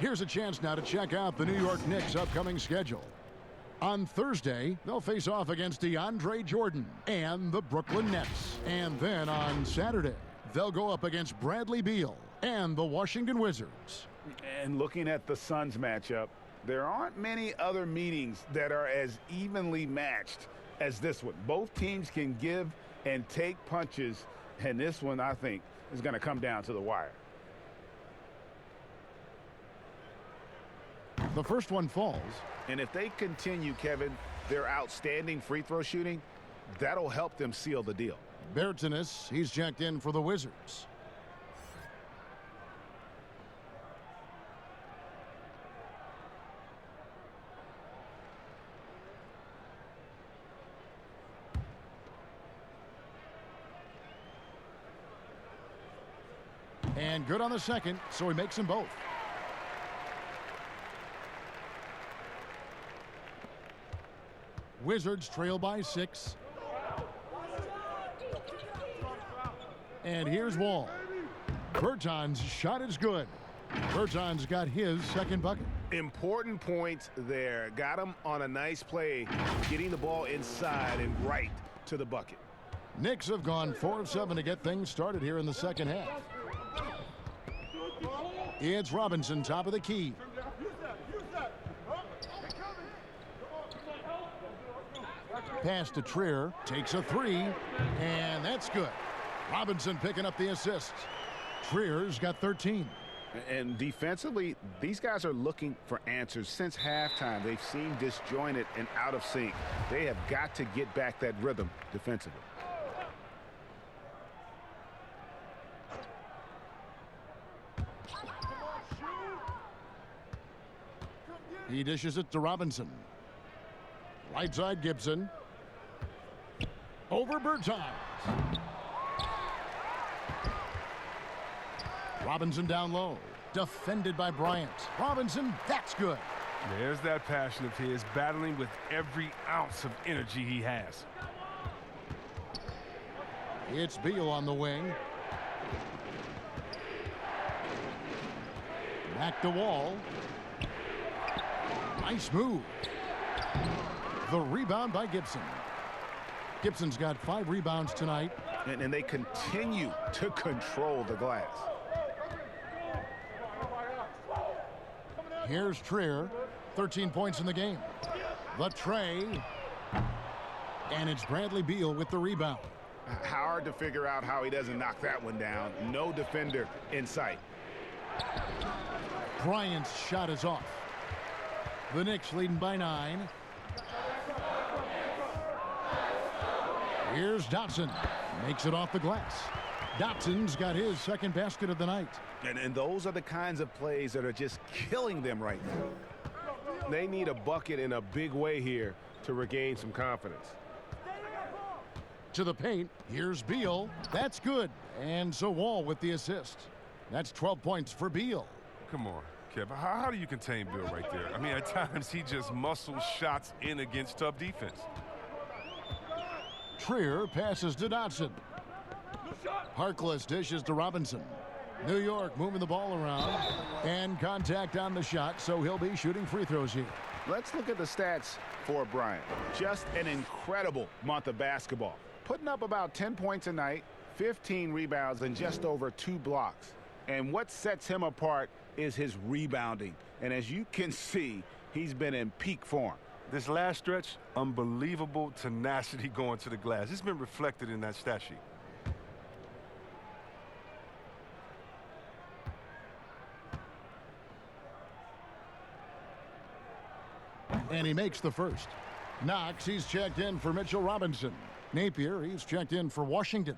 Here's a chance now to check out the New York Knicks' upcoming schedule. On Thursday, they'll face off against DeAndre Jordan and the Brooklyn Nets. And then on Saturday, they'll go up against Bradley Beal and the Washington Wizards. And looking at the Suns matchup, there aren't many other meetings that are as evenly matched as this one. Both teams can give and take punches, and this one, I think, is going to come down to the wire. The first one falls. And if they continue, Kevin, their outstanding free throw shooting, that'll help them seal the deal. Bertzinus, he's checked in for the Wizards. And good on the second, so he makes them both. Wizards trail by 6. And here's Wall. Berton's shot is good. Berton's got his second bucket. Important points there. Got him on a nice play, getting the ball inside and right to the bucket. Knicks have gone 4 of 7 to get things started here in the second half. It's Robinson, top of the key. Pass to Trier, takes a 3, and that's good. Robinson picking up the assist. Trier's got 13. And defensively, these guys are looking for answers since halftime. They've seemed disjointed and out of sync. They have got to get back that rhythm defensively. He dishes it to Robinson. Right side Gibson. Over Bertans. Robinson down low. Defended by Bryant. Robinson, that's good. There's that passion of his, battling with every ounce of energy he has. It's Beal on the wing. Back to Wall. Nice move. The rebound by Gibson. Gibson's got 5 rebounds tonight. And they continue to control the glass. Here's Trier. 13 points in the game. The tray. And it's Bradley Beal with the rebound. Hard to figure out how he doesn't knock that one down. No defender in sight. Bryant's shot is off. The Knicks leading by 9. Here's Dotson. Makes it off the glass. Dotson's got his second basket of the night. And those are the kinds of plays that are just killing them right now. They need a bucket in a big way here to regain some confidence. To the paint. Here's Beal. That's good. And so Wall with the assist. That's 12 points for Beal. Come on, Kev. How do you contain Beal right there? I mean, at times he just muscles shots in against tough defense. Trier passes to Dotson. Harkless dishes to Robinson. New York moving the ball around. And contact on the shot, so he'll be shooting free throws here. Let's look at the stats for Bryant. Just an incredible month of basketball. Putting up about 10 points a night, 15 rebounds, and just over 2 blocks. And what sets him apart is his rebounding. And as you can see, he's been in peak form. This last stretch, unbelievable tenacity going to the glass. It's been reflected in that stat sheet. And he makes the first. Knox, he's checked in for Mitchell Robinson. Napier, he's checked in for Washington.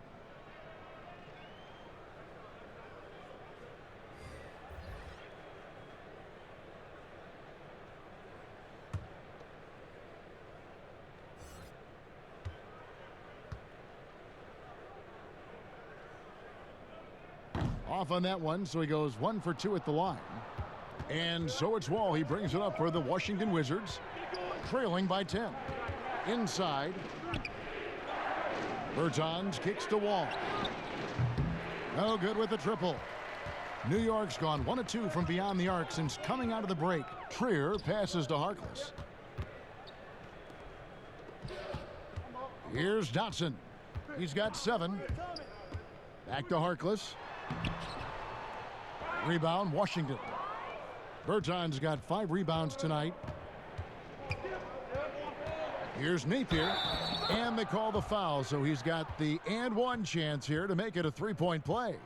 Off on that one, so he goes 1 for 2 at the line. And so it's Wall. He brings it up for the Washington Wizards, trailing by 10. Inside. Bertans kicks to Wall. No good with the triple. New York's gone 1 of 2 from beyond the arc since coming out of the break. Trier passes to Harkless. Here's Dotson. He's got 7. Back to Harkless. Rebound, Washington. Bertans got 5 rebounds tonight. Here's Napier. And they call the foul, so he's got the and 1 chance here to make it a 3-point play.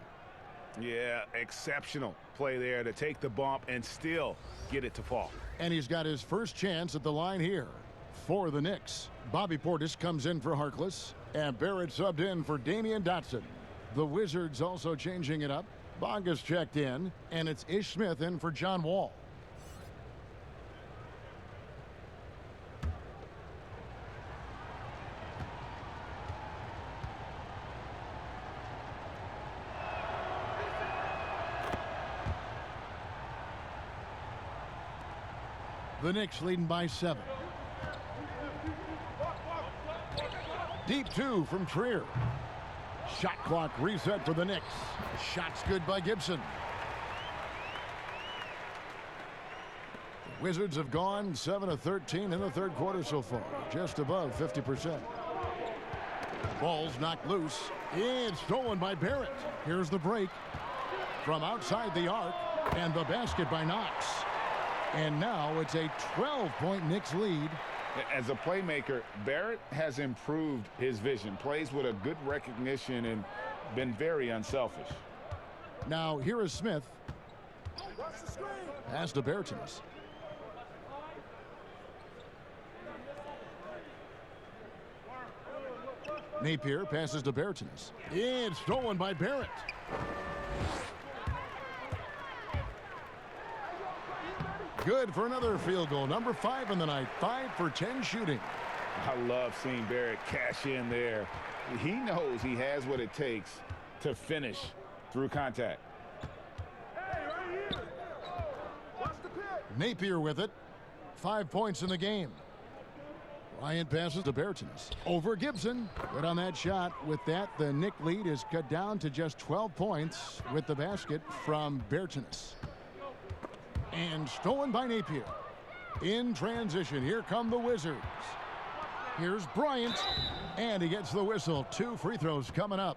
Yeah, exceptional play there to take the bump and still get it to fall. And he's got his first chance at the line here for the Knicks. Bobby Portis comes in for Harkless, and Barrett subbed in for Damian Dotson. The Wizards also changing it up. Bonga's checked in, and it's Ish Smith in for John Wall. The Knicks leading by 7. Deep 2 from Trier. Shot clock reset for the Knicks. Shots good by Gibson. The Wizards have gone 7 of 13 in the third quarter so far, just above 50%. Ball's knocked loose. It's stolen by Barrett. Here's the break from outside the arc, and the basket by Knox. And now it's a 12-point Knicks lead. As a playmaker, Barrett has improved his vision, plays with a good recognition and been very unselfish. Now here is Smith. Pass to Bertans. Napier passes to Bertans. It's stolen by Barrett. Good for another field goal. Number 5 in the night. 5 for 10 shooting. I love seeing Barrett cash in there. He knows he has what it takes to finish through contact. Napier with it. 5 points in the game. Bryant passes to Bertans. Over Gibson. Good on that shot. With that, the Knick lead is cut down to just 12 points with the basket from Bertans. And stolen by Napier. In transition, here come the Wizards. Here's Bryant, and he gets the whistle. 2 free throws coming up.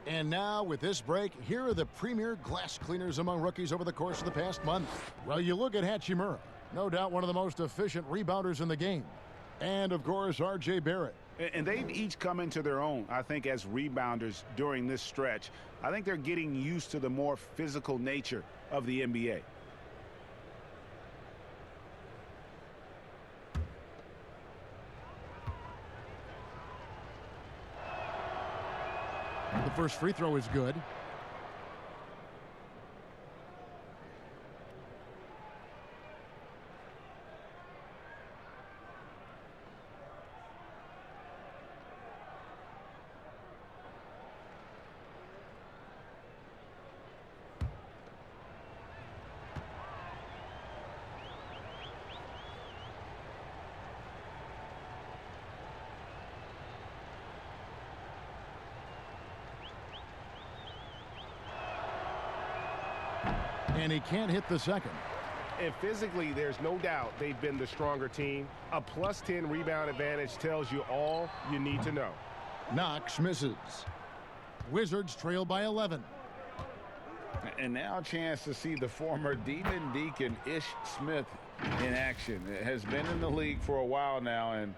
And now, with this break, here are the premier glass cleaners among rookies over the course of the past month. Well, you look at Hachimura, no doubt one of the most efficient rebounders in the game. And, of course, R.J. Barrett. And they've each come into their own, I think, as rebounders during this stretch. I think they're getting used to the more physical nature of the NBA. The first free throw is good. And he can't hit the second. And physically, there's no doubt they've been the stronger team. A +10 rebound advantage tells you all you need to know. Knox misses. Wizards trail by 11. And now a chance to see the former Demon Deacon Ish Smith in action. It has been in the league for a while now and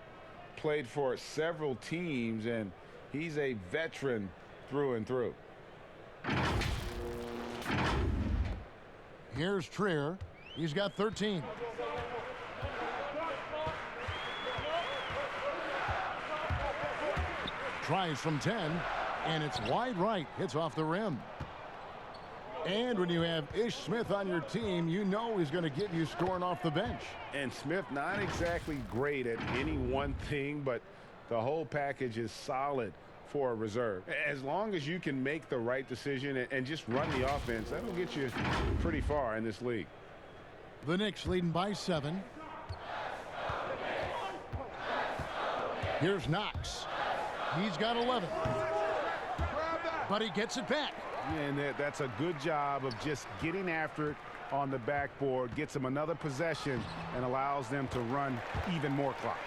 played for several teams, and he's a veteran through and through. Here's Trier. He's got 13. Tries from 10, and it's wide right. Hits off the rim. And when you have Ish Smith on your team, you know he's going to get you scoring off the bench. And Smith not exactly great at any one thing, but the whole package is solid for a reserve. As long as you can make the right decision and just run the offense, that'll get you pretty far in this league. The Knicks leading by 7. Here's Knox. He's got 11. But he gets it back. And that's a good job of just getting after it on the backboard, gets them another possession, and allows them to run even more clock.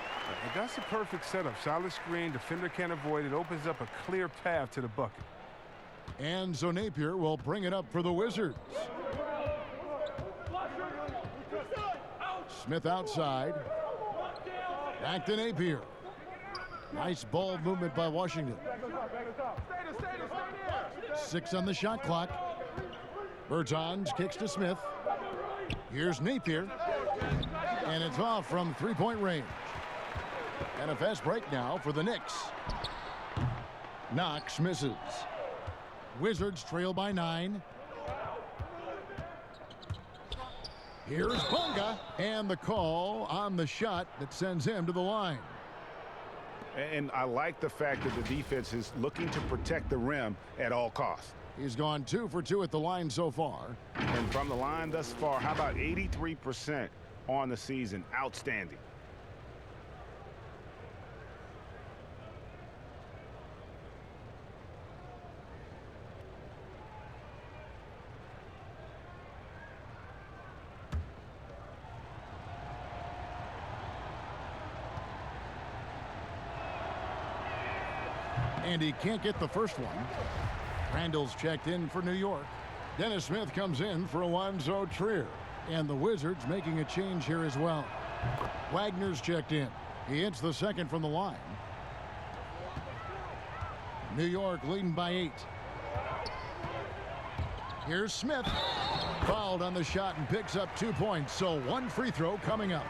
And that's a perfect setup. Solid screen, defender can't avoid it, opens up a clear path to the bucket. And so Napier will bring it up for the Wizards. Smith outside. Back to Napier. Nice ball movement by Washington. 6 on the shot clock. Bertans kicks to Smith. Here's Napier. And it's off from three-point range. And a fast break now for the Knicks. Knox misses. Wizards trail by 9. Here's Bunga, and the call on the shot that sends him to the line. And I like the fact that the defense is looking to protect the rim at all costs. He's gone 2 for 2 at the line so far. And from the line thus far, how about 83% on the season? Outstanding. And he can't get the first one. Randall's checked in for New York. Dennis Smith comes in for Alonzo Trier. And the Wizards making a change here as well. Wagner's checked in. He hits the second from the line. New York leading by 8. Here's Smith. Fouled on the shot and picks up 2 points. So 1 free throw coming up.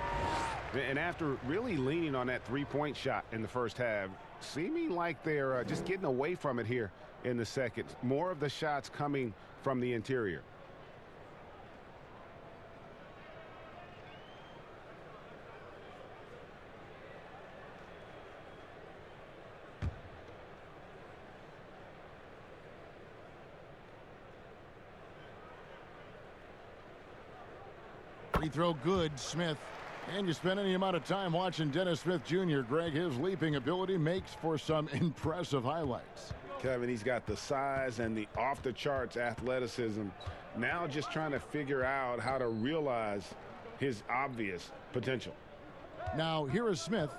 And after really leaning on that three-point shot in the first half, seeming like they're just getting away from it here in the second. More of the shots coming from the interior. Free throw good, Smith. And you spend any amount of time watching Dennis Smith Jr., Greg, his leaping ability makes for some impressive highlights. Kevin, he's got the size and the off-the-charts athleticism. Now just trying to figure out how to realize his obvious potential. Now here is Smith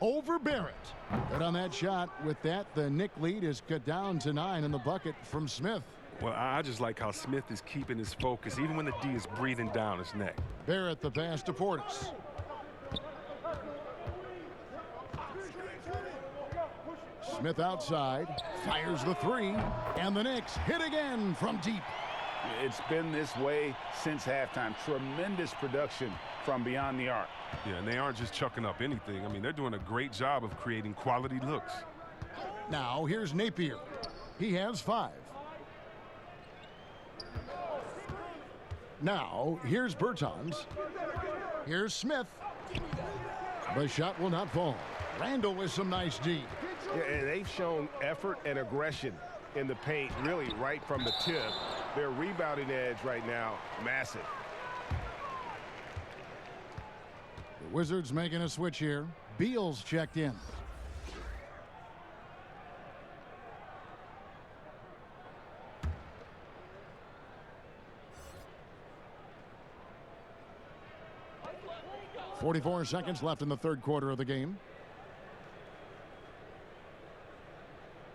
over Barrett. Good on that shot. With that, the Knick lead is cut down to 9 in the bucket from Smith. Well, I just like how Smith is keeping his focus, even when the D is breathing down his neck. Barrett the pass to Portis. Smith outside, fires the three, and the Knicks hit again from deep. It's been this way since halftime. Tremendous production from beyond the arc. Yeah, and they aren't just chucking up anything. I mean, they're doing a great job of creating quality looks. Now here's Napier. He has 5. Now here's Bertans. Here's Smith. The shot will not fall. Randall with some nice D. Yeah, and they've shown effort and aggression in the paint, really right from the tip. Their rebounding edge right now, massive. The Wizards making a switch here. Beal's checked in. .44 seconds left in the third quarter of the game.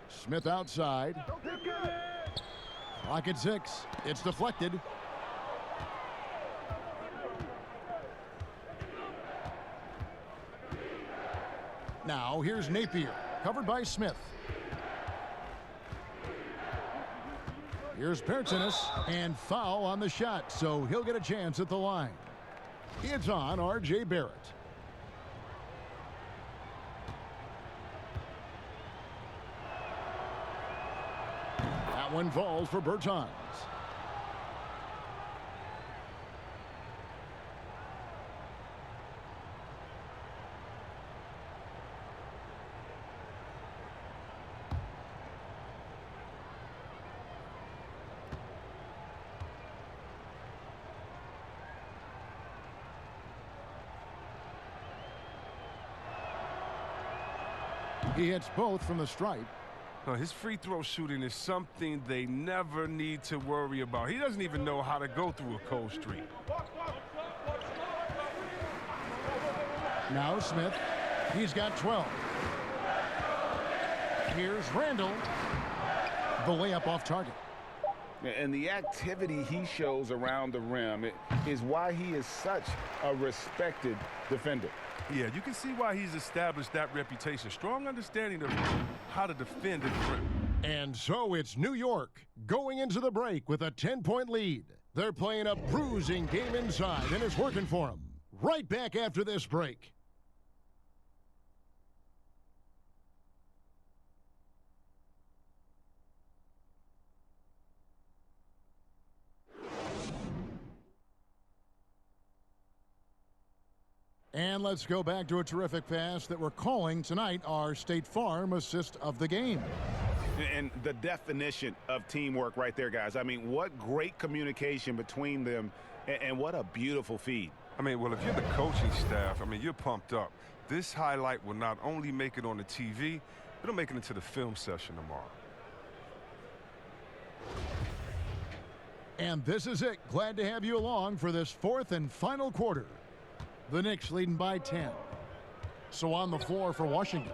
Smith outside. Clock at 6. It's deflected. Now here's Napier, covered by Smith. Here's Bertans, and foul on the shot, so he'll get a chance at the line. It's on R.J. Barrett. That one falls for Bertans. He hits both from the stripe. His free throw shooting is something they never need to worry about. He doesn't even know how to go through a cold streak. Now Smith. He's got 12. Here's Randall. The layup off target. And the activity he shows around the rim is why he is such a respected defender. Yeah, you can see why he's established that reputation. Strong understanding of how to defend at the rim. And so it's New York going into the break with a 10-point lead. They're playing a bruising game inside, and it's working for them. Right back after this break. And let's go back to a terrific pass that we're calling tonight our State Farm assist of the game. And the definition of teamwork right there, guys. I mean, what great communication between them, and what a beautiful feed. I mean, well, if you're the coaching staff, I mean, you're pumped up. This highlight will not only make it on the TV, it'll make it into the film session tomorrow. And this is it. Glad to have you along for this fourth and final quarter. The Knicks leading by 10. So on the floor for Washington,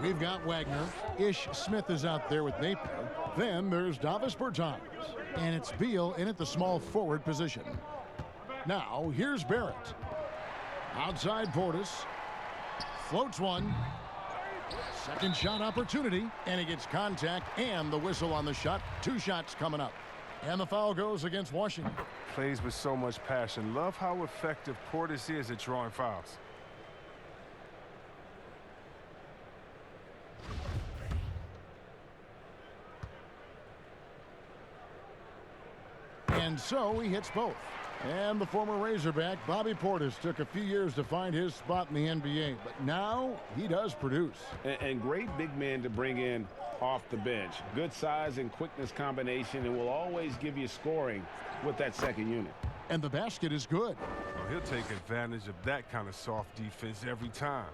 we've got Wagner. Ish Smith is out there with Napier. Then there's Davis Bertans. And it's Beal in at the small forward position. Now here's Barrett. Outside Portis. Floats one. Second shot opportunity. And he gets contact and the whistle on the shot. 2 shots coming up. And the foul goes against Washington. Plays with so much passion. Love how effective Portis is at drawing fouls. And so he hits both. And the former Razorback, Bobby Portis, took a few years to find his spot in the NBA, but now he does produce. And great big man to bring in off the bench. Good size and quickness combination, and will always give you scoring with that second unit. And the basket is good. Well, he'll take advantage of that kind of soft defense every time.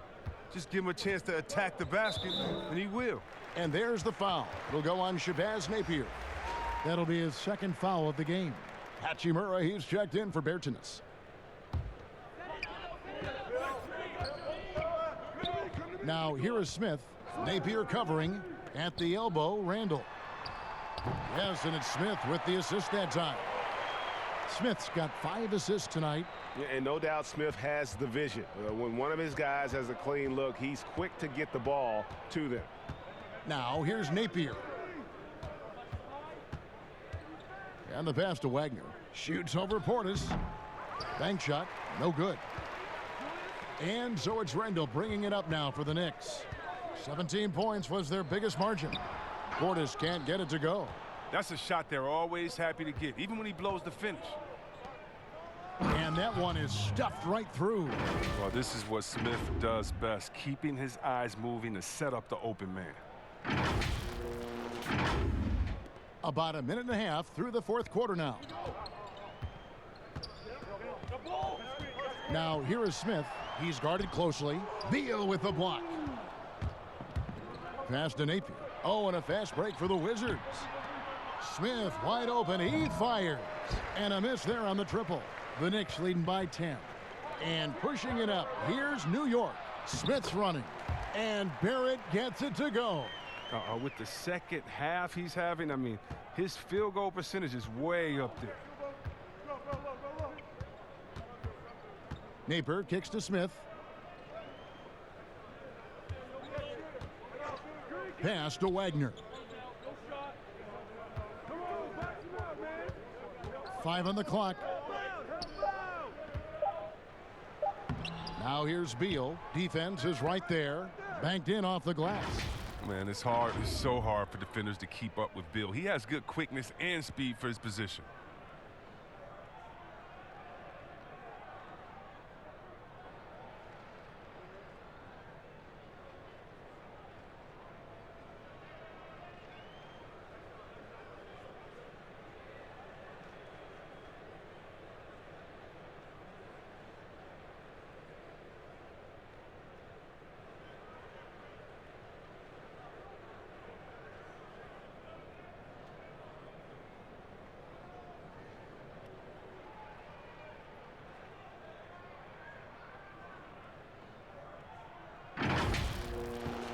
Just give him a chance to attack the basket, and he will. And there's the foul. It'll go on Shabazz Napier. That'll be his second foul of the game. Hachimura, he's checked in for Bertinus. Now here is Smith. Napier covering at the elbow. Randall. Yes, and it's Smith with the assist that time. Smith's got 5 assists tonight. Yeah, and no doubt Smith has the vision. When one of his guys has a clean look, he's quick to get the ball to them. Now here's Napier. And the pass to Wagner. Shoots over Portis. Bank shot. No good. And so it's Randall bringing it up now for the Knicks. 17 points was their biggest margin. Portis can't get it to go. That's a shot they're always happy to get, even when he blows the finish. And that one is stuffed right through. Well, this is what Smith does best, keeping his eyes moving to set up the open man. About a minute and a half through the fourth quarter now. Now here is Smith. He's guarded closely. Beal with the block. Pass to Napier. Oh, and a fast break for the Wizards. Smith wide open. He fires. And a miss there on the triple. The Knicks leading by 10. And pushing it up. Here's New York. Smith's running. And Barrett gets it to go. With the second half he's having, I mean, his field goal percentage is way up there. Napier kicks to Smith. Pass to Wagner. 5 on the clock. Now here's Beal. Defense is right there. Banked in off the glass. Man, it's hard. It's so hard for defenders to keep up with Beal. He has good quickness and speed for his position.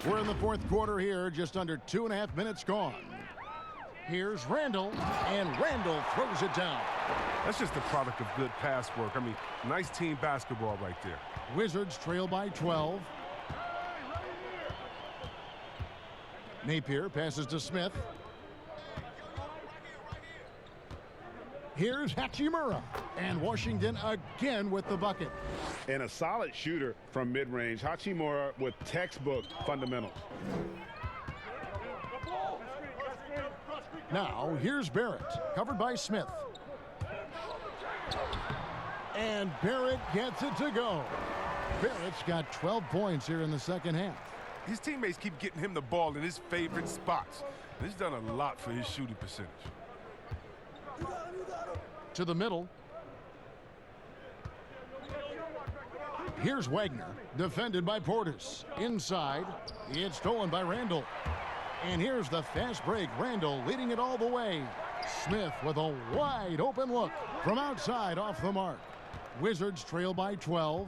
We're in the fourth quarter here, just under 2.5 minutes gone. Here's Randall, and Randall throws it down. That's just a product of good pass work. I mean, nice team basketball right there. Wizards trail by 12. Napier passes to Smith. Here's Hachimura, and Washington again with the bucket. And a solid shooter from mid-range. Hachimura with textbook fundamentals. Now, here's Barrett, covered by Smith. And Barrett gets it to go. Barrett's got 12 points here in the second half. His teammates keep getting him the ball in his favorite spots. He's done a lot for his shooting percentage. To the middle. Here's Wagner, defended by Portis. Inside, it's stolen by Randall. And here's the fast break. Randall leading it all the way. Smith with a wide open look from outside off the mark. Wizards trail by 12.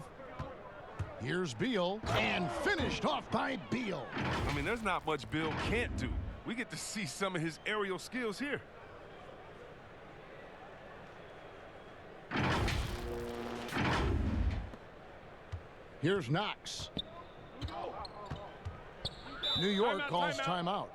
Here's Beal, and finished off by Beal. I mean, there's not much Beal can't do. We get to see some of his aerial skills here. Here's Knox. New York calls timeout.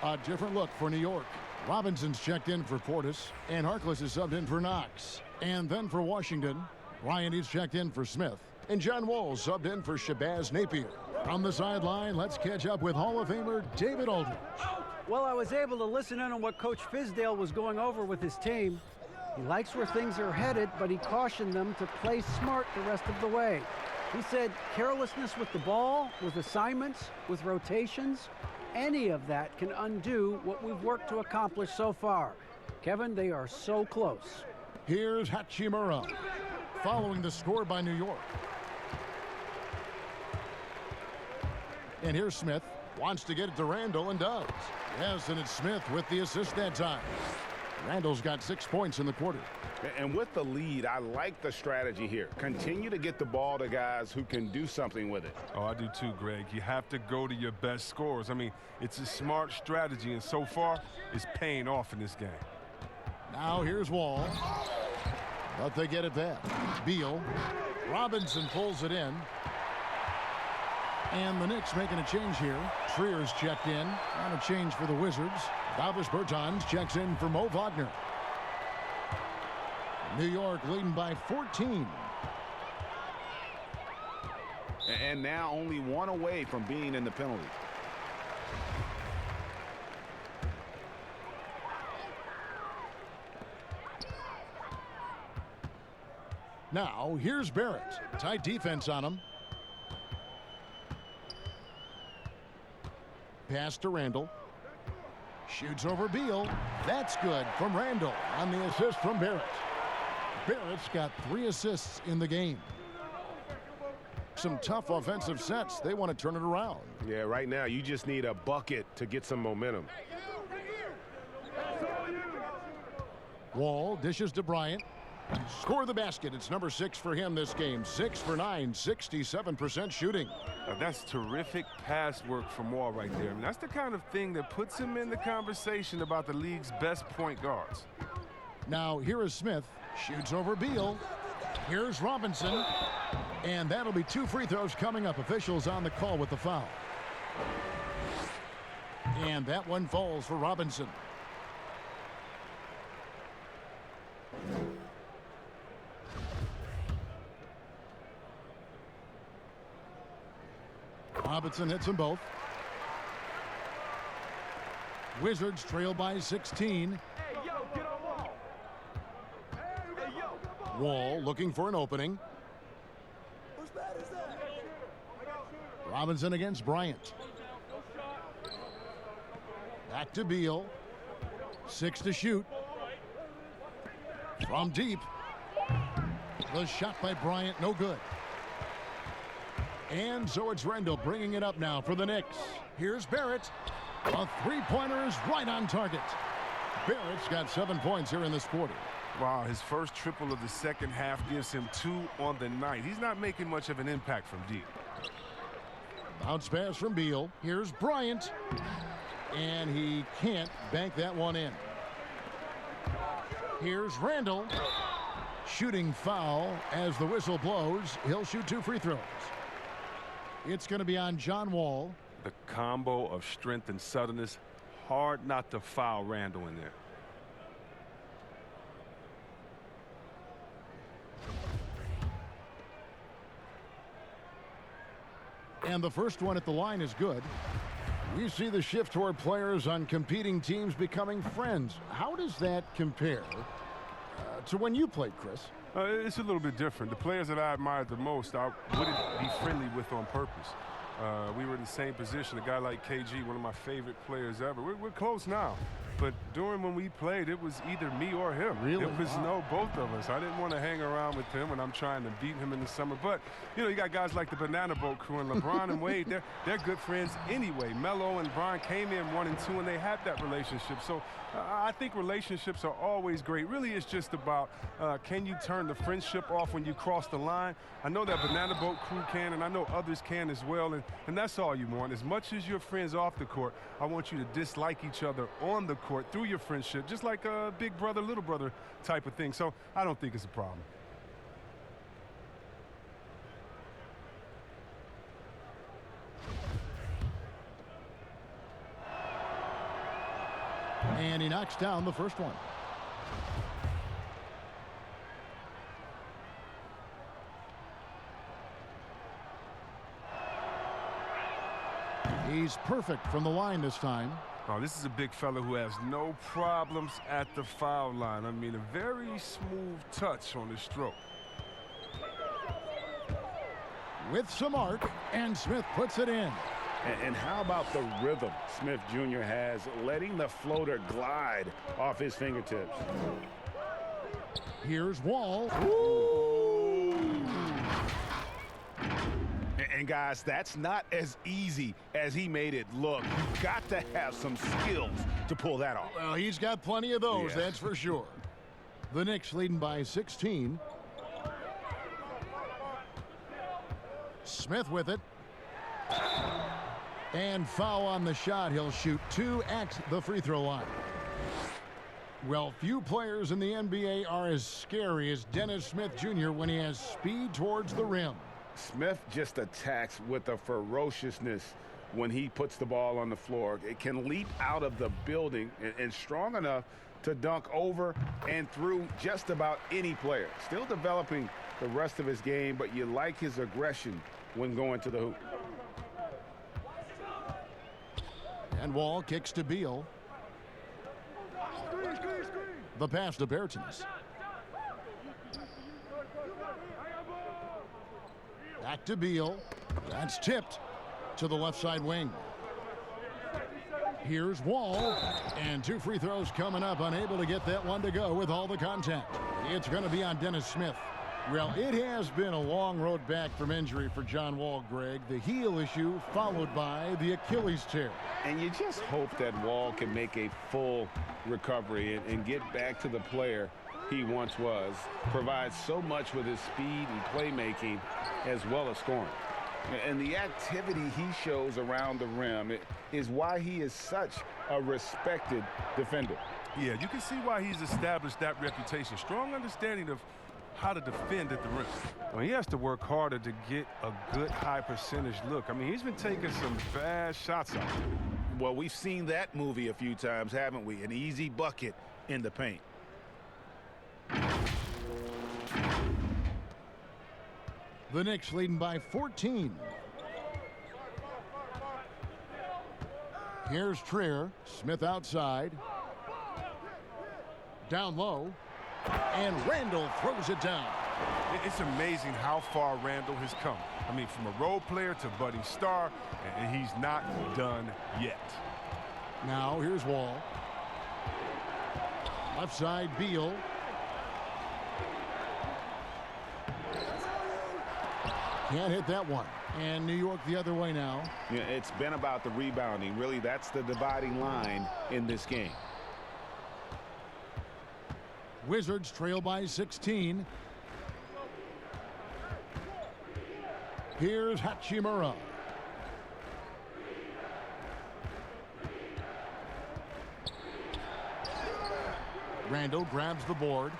A different look for New York. Robinson's checked in for Portis, and Harkless is subbed in for Knox. And then for Washington, Ryan is checked in for Smith, and John Wall subbed in for Shabazz Napier. From the sideline, let's catch up with Hall of Famer David Aldridge. Well, I was able to listen in on what Coach Fizdale was going over with his team. He likes where things are headed, but he cautioned them to play smart the rest of the way. He said carelessness with the ball, with assignments, with rotations, any of that can undo what we've worked to accomplish so far. Kevin, they are so close. Here's Hachimura, following the score by New York. And here's Smith. Wants to get it to Randall and does. Yes, and it's Smith with the assist that time. Randall's got 6 points in the quarter. And with the lead, I like the strategy here. Continue to get the ball to guys who can do something with it. Oh, I do too, Greg. You have to go to your best scorers. I mean, it's a smart strategy, and so far, it's paying off in this game. Now here's Wall. But they get it back. Beal. Robinson pulls it in. And the Knicks making a change here. Trier's checked in on a change for the Wizards. Davis Bertans checks in for Mo Wagner. New York leading by 14. And now only one away from being in the penalty. Now here's Barrett. Tight defense on him. Pass to Randall. Shoots over Beal. That's good from Randall on the assist from Barrett. Barrett's got 3 assists in the game. Some tough offensive sets. They want to turn it around. Yeah, right now you just need a bucket to get some momentum. Wall dishes to Bryant. Score the basket. It's number 6 for him this game. 6 for 9, 67% shooting. That's terrific pass work from Wall right there. I mean, that's the kind of thing that puts him in the conversation about the league's best point guards. Now here is Smith. Shoots over Beal. Here's Robinson. And that'll be 2 free throws coming up. Officials on the call with the foul. And that one falls for Robinson. Robinson hits them both. Wizards trail by 16. Wall looking for an opening. Robinson against Bryant. Back to Beal. 6 to shoot. From deep. The shot by Bryant, no good. And so it's Randall bringing it up now for the Knicks. Here's Barrett. A three-pointer is right on target. Barrett's got 7 points here in this quarter. Wow, his first triple of the second half gives him 2 on the night. He's not making much of an impact from deep. Bounce pass from Beal. Here's Bryant. And he can't bank that one in. Here's Randall. Shooting foul as the whistle blows. He'll shoot 2 free throws. It's going to be on John Wall. The combo of strength and suddenness. Hard not to foul Randall in there. And the first one at the line is good. We see the shift toward players on competing teams becoming friends. How does that compare to when you played, Chris? It's a little bit different. The players that I admired the most, I wouldn't be friendly with on purpose. We were in the same position. A guy like KG, one of my favorite players ever. We're close now. But during when we played, it was either me or him. Really? It was both of us. I didn't want to hang around with him when I'm trying to beat him in the summer. But, you know, you got guys like the Banana Boat crew and LeBron and Wade. They're good friends anyway. Melo and Bron came in 1 and 2, and they had that relationship. So I think relationships are always great. Really, it's just about can you turn the friendship off when you cross the line? I know that Banana Boat crew can, and I know others can as well. And that's all you want. As much as you're friends off the court, I want you to dislike each other on the court through your friendship, just like a big brother, little brother type of thing. So I don't think it's a problem. And he knocks down the first one. He's perfect from the line this time. Oh, this is a big fella who has no problems at the foul line. I mean, a very smooth touch on the stroke. With some arc, and Smith puts it in. And how about the rhythm Smith Jr. has, letting the floater glide off his fingertips? Here's Wall. And guys, that's not as easy as he made it look. You've got to have some skills to pull that off. Well, he's got plenty of those, that's for sure. The Knicks leading by 16. Smith with it. And foul on the shot. He'll shoot 2 at the free throw line. Well, few players in the NBA are as scary as Dennis Smith Jr. when he has speed towards the rim. Smith just attacks with a ferociousness when he puts the ball on the floor. It can leap out of the building and strong enough to dunk over and through just about any player. Still developing the rest of his game, but you like his aggression when going to the hoop. And Wall kicks to Beal. The pass to Bertens. Back to Beal. That's tipped to the left side wing. Here's Wall. And 2 free throws coming up. Unable to get that one to go with all the contact. It's going to be on Dennis Smith. Well, it has been a long road back from injury for John Wall, Greg. The heel issue followed by the Achilles tear. And you just hope that Wall can make a full recovery and get back to the player he once was. Provides so much with his speed and playmaking as well as scoring. And the activity he shows around the rim is why he is such a respected defender. Yeah, you can see why he's established that reputation. Strong understanding of how to defend at the rim. Well, he has to work harder to get a good high percentage look. I mean, he's been taking some bad shots out there. Well, we've seen that movie a few times, haven't we? An easy bucket in the paint. The Knicks leading by 14. Here's Trier. Smith outside. Down low. And Randall throws it down. It's amazing how far Randall has come. I mean, from a role player to budding star, and he's not done yet. Now, here's Wall. Left side, Beal. Can't hit that one. And New York the other way now. Yeah, it's been about the rebounding. Really, that's the dividing line in this game. Wizards trail by 16. Here's Hachimura. Randall grabs the board.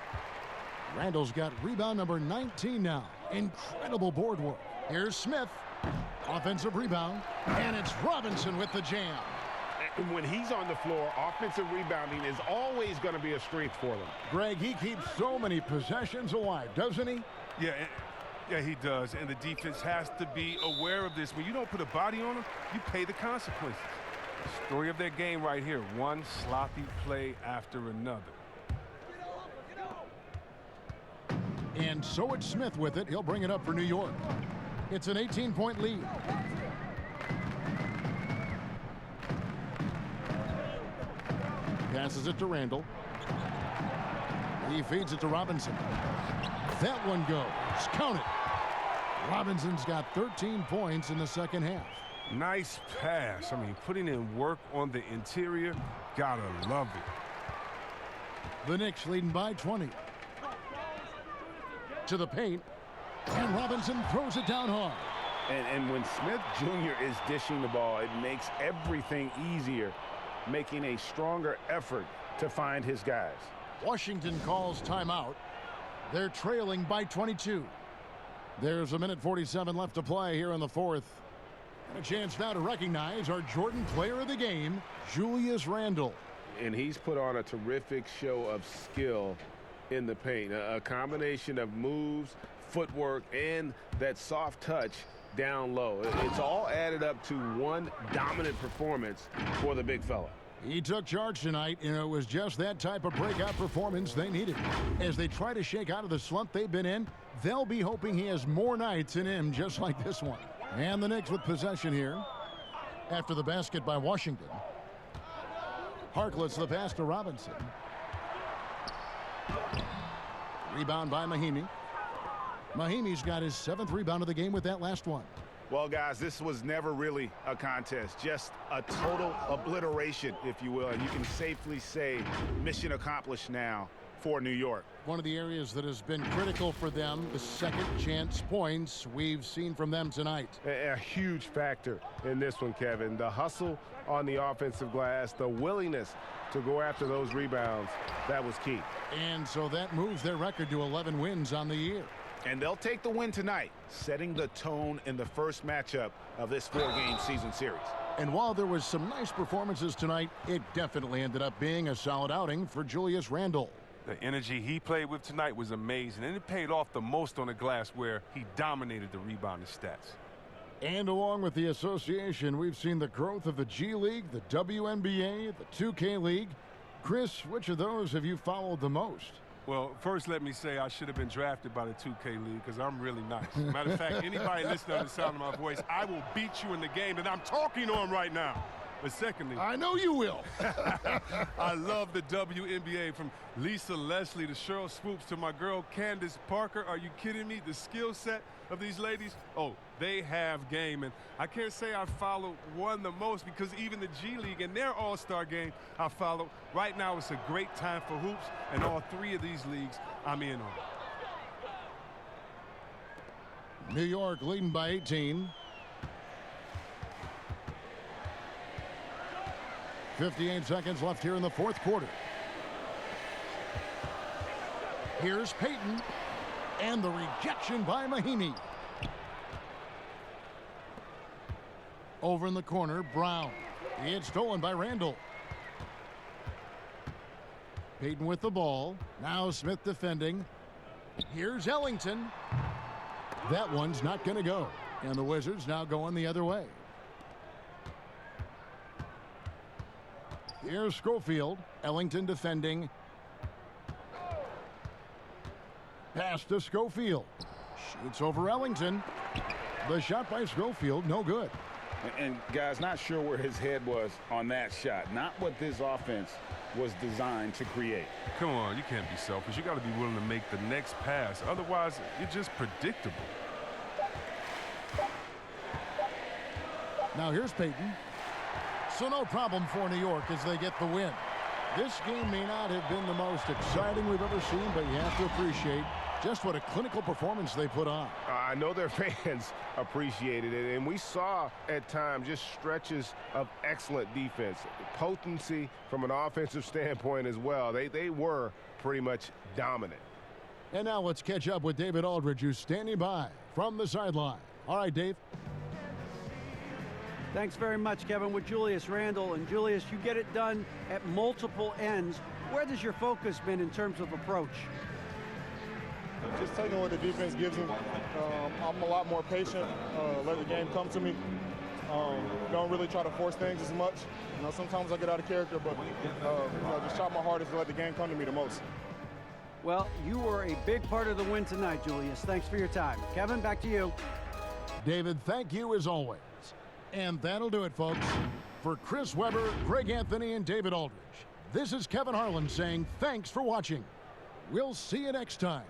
Randall's got rebound number 19 now. Incredible board work. Here's Smith. Offensive rebound. And it's Robinson with the jam. And when he's on the floor, offensive rebounding is always going to be a strength for them. Greg, he keeps so many possessions alive, doesn't he? Yeah, he does. And the defense has to be aware of this. When you don't put a body on him, you pay the consequences. Story of their game right here. One sloppy play after another. And so it's Smith with it. He'll bring it up for New York. It's an 18-point lead. Passes it to Randall. He feeds it to Robinson. That one goes. Count it. Robinson's got 13 points in the second half. Nice pass. I mean, putting in work on the interior. Gotta love it. The Knicks leading by 20. To the paint. And Robinson throws it down hard. And when Smith Jr. is dishing the ball, it makes everything easier, making a stronger effort to find his guys. Washington calls timeout. They're trailing by 22. There's a minute 47 left to play here in the fourth. And a chance now to recognize our Jordan player of the game, Julius Randle. And he's put on a terrific show of skill in the paint. A combination of moves, footwork, and that soft touch down low. It's all added up to one dominant performance for the big fella. He took charge tonight, and it was just that type of breakout performance they needed. As they try to shake out of the slump they've been in, they'll be hoping he has more nights in him just like this one. And the Knicks with possession here after the basket by Washington. Harkless the pass to Robinson. Rebound by Mahimi. Mahimi's got his 7th rebound of the game with that last one. Well, guys, this was never really a contest, just a total obliteration, if you will. And you can safely say mission accomplished now for New York. One of the areas that has been critical for them, the second chance points we've seen from them tonight. A huge factor in this one, Kevin. The hustle on the offensive glass, the willingness to go after those rebounds, that was key. And so that moves their record to 11 wins on the year. And they'll take the win tonight, setting the tone in the first matchup of this 4-game season series. And while there was some nice performances tonight, it definitely ended up being a solid outing for Julius Randle. The energy he played with tonight was amazing, and it paid off the most on the glass where he dominated the rebounding stats. And along with the association, we've seen the growth of the G League, the WNBA, the 2K League. Chris, which of those have you followed the most? Well, first let me say I should have been drafted by the 2K League because I'm really nice. Matter of fact, anybody listening to the sound of my voice, I will beat you in the game that I'm talking on right now. But secondly, I know you will. I love the WNBA, from Lisa Leslie to Cheryl Swoops to my girl Candace Parker. Are you kidding me? The skill set of these ladies, oh, they have game. And I can't say I follow one the most because even the G League and their all-star game I follow. Right now it's a great time for hoops, and all 3 of these leagues I'm in on. New York leading by 18. 58 seconds left here in the 4th quarter. Here's Payton. And the rejection by Mahimi. Over in the corner, Brown. It's stolen by Randle. Payton with the ball. Now Smith defending. Here's Ellington. That one's not going to go. And the Wizards now going the other way. Here's Schofield. Ellington defending. Pass to Schofield. Shoots over Ellington. The shot by Schofield, no good. And guys, not sure where his head was on that shot. Not what this offense was designed to create. Come on, you can't be selfish. You got to be willing to make the next pass. Otherwise, you're just predictable. Now here's Payton. So no problem for New York as they get the win. This game may not have been the most exciting we've ever seen, but you have to appreciate just what a clinical performance they put on. I know their fans appreciated it, and we saw at times just stretches of excellent defense. Potency from an offensive standpoint as well. They were pretty much dominant. And now let's catch up with David Aldridge, who's standing by from the sideline. All right, Dave. Thanks very much, Kevin, with Julius Randle. And Julius, you get it done at multiple ends. Where has your focus been in terms of approach? Just taking what the defense gives them. I'm a lot more patient, let the game come to me. Don't really try to force things as much. You know, sometimes I get out of character, but just try my hardest to let the game come to me the most. Well, you were a big part of the win tonight, Julius. Thanks for your time. Kevin, back to you. David, thank you as always. And that'll do it, folks. For Chris Webber, Greg Anthony, and David Aldridge, this is Kevin Harlan saying thanks for watching. We'll see you next time.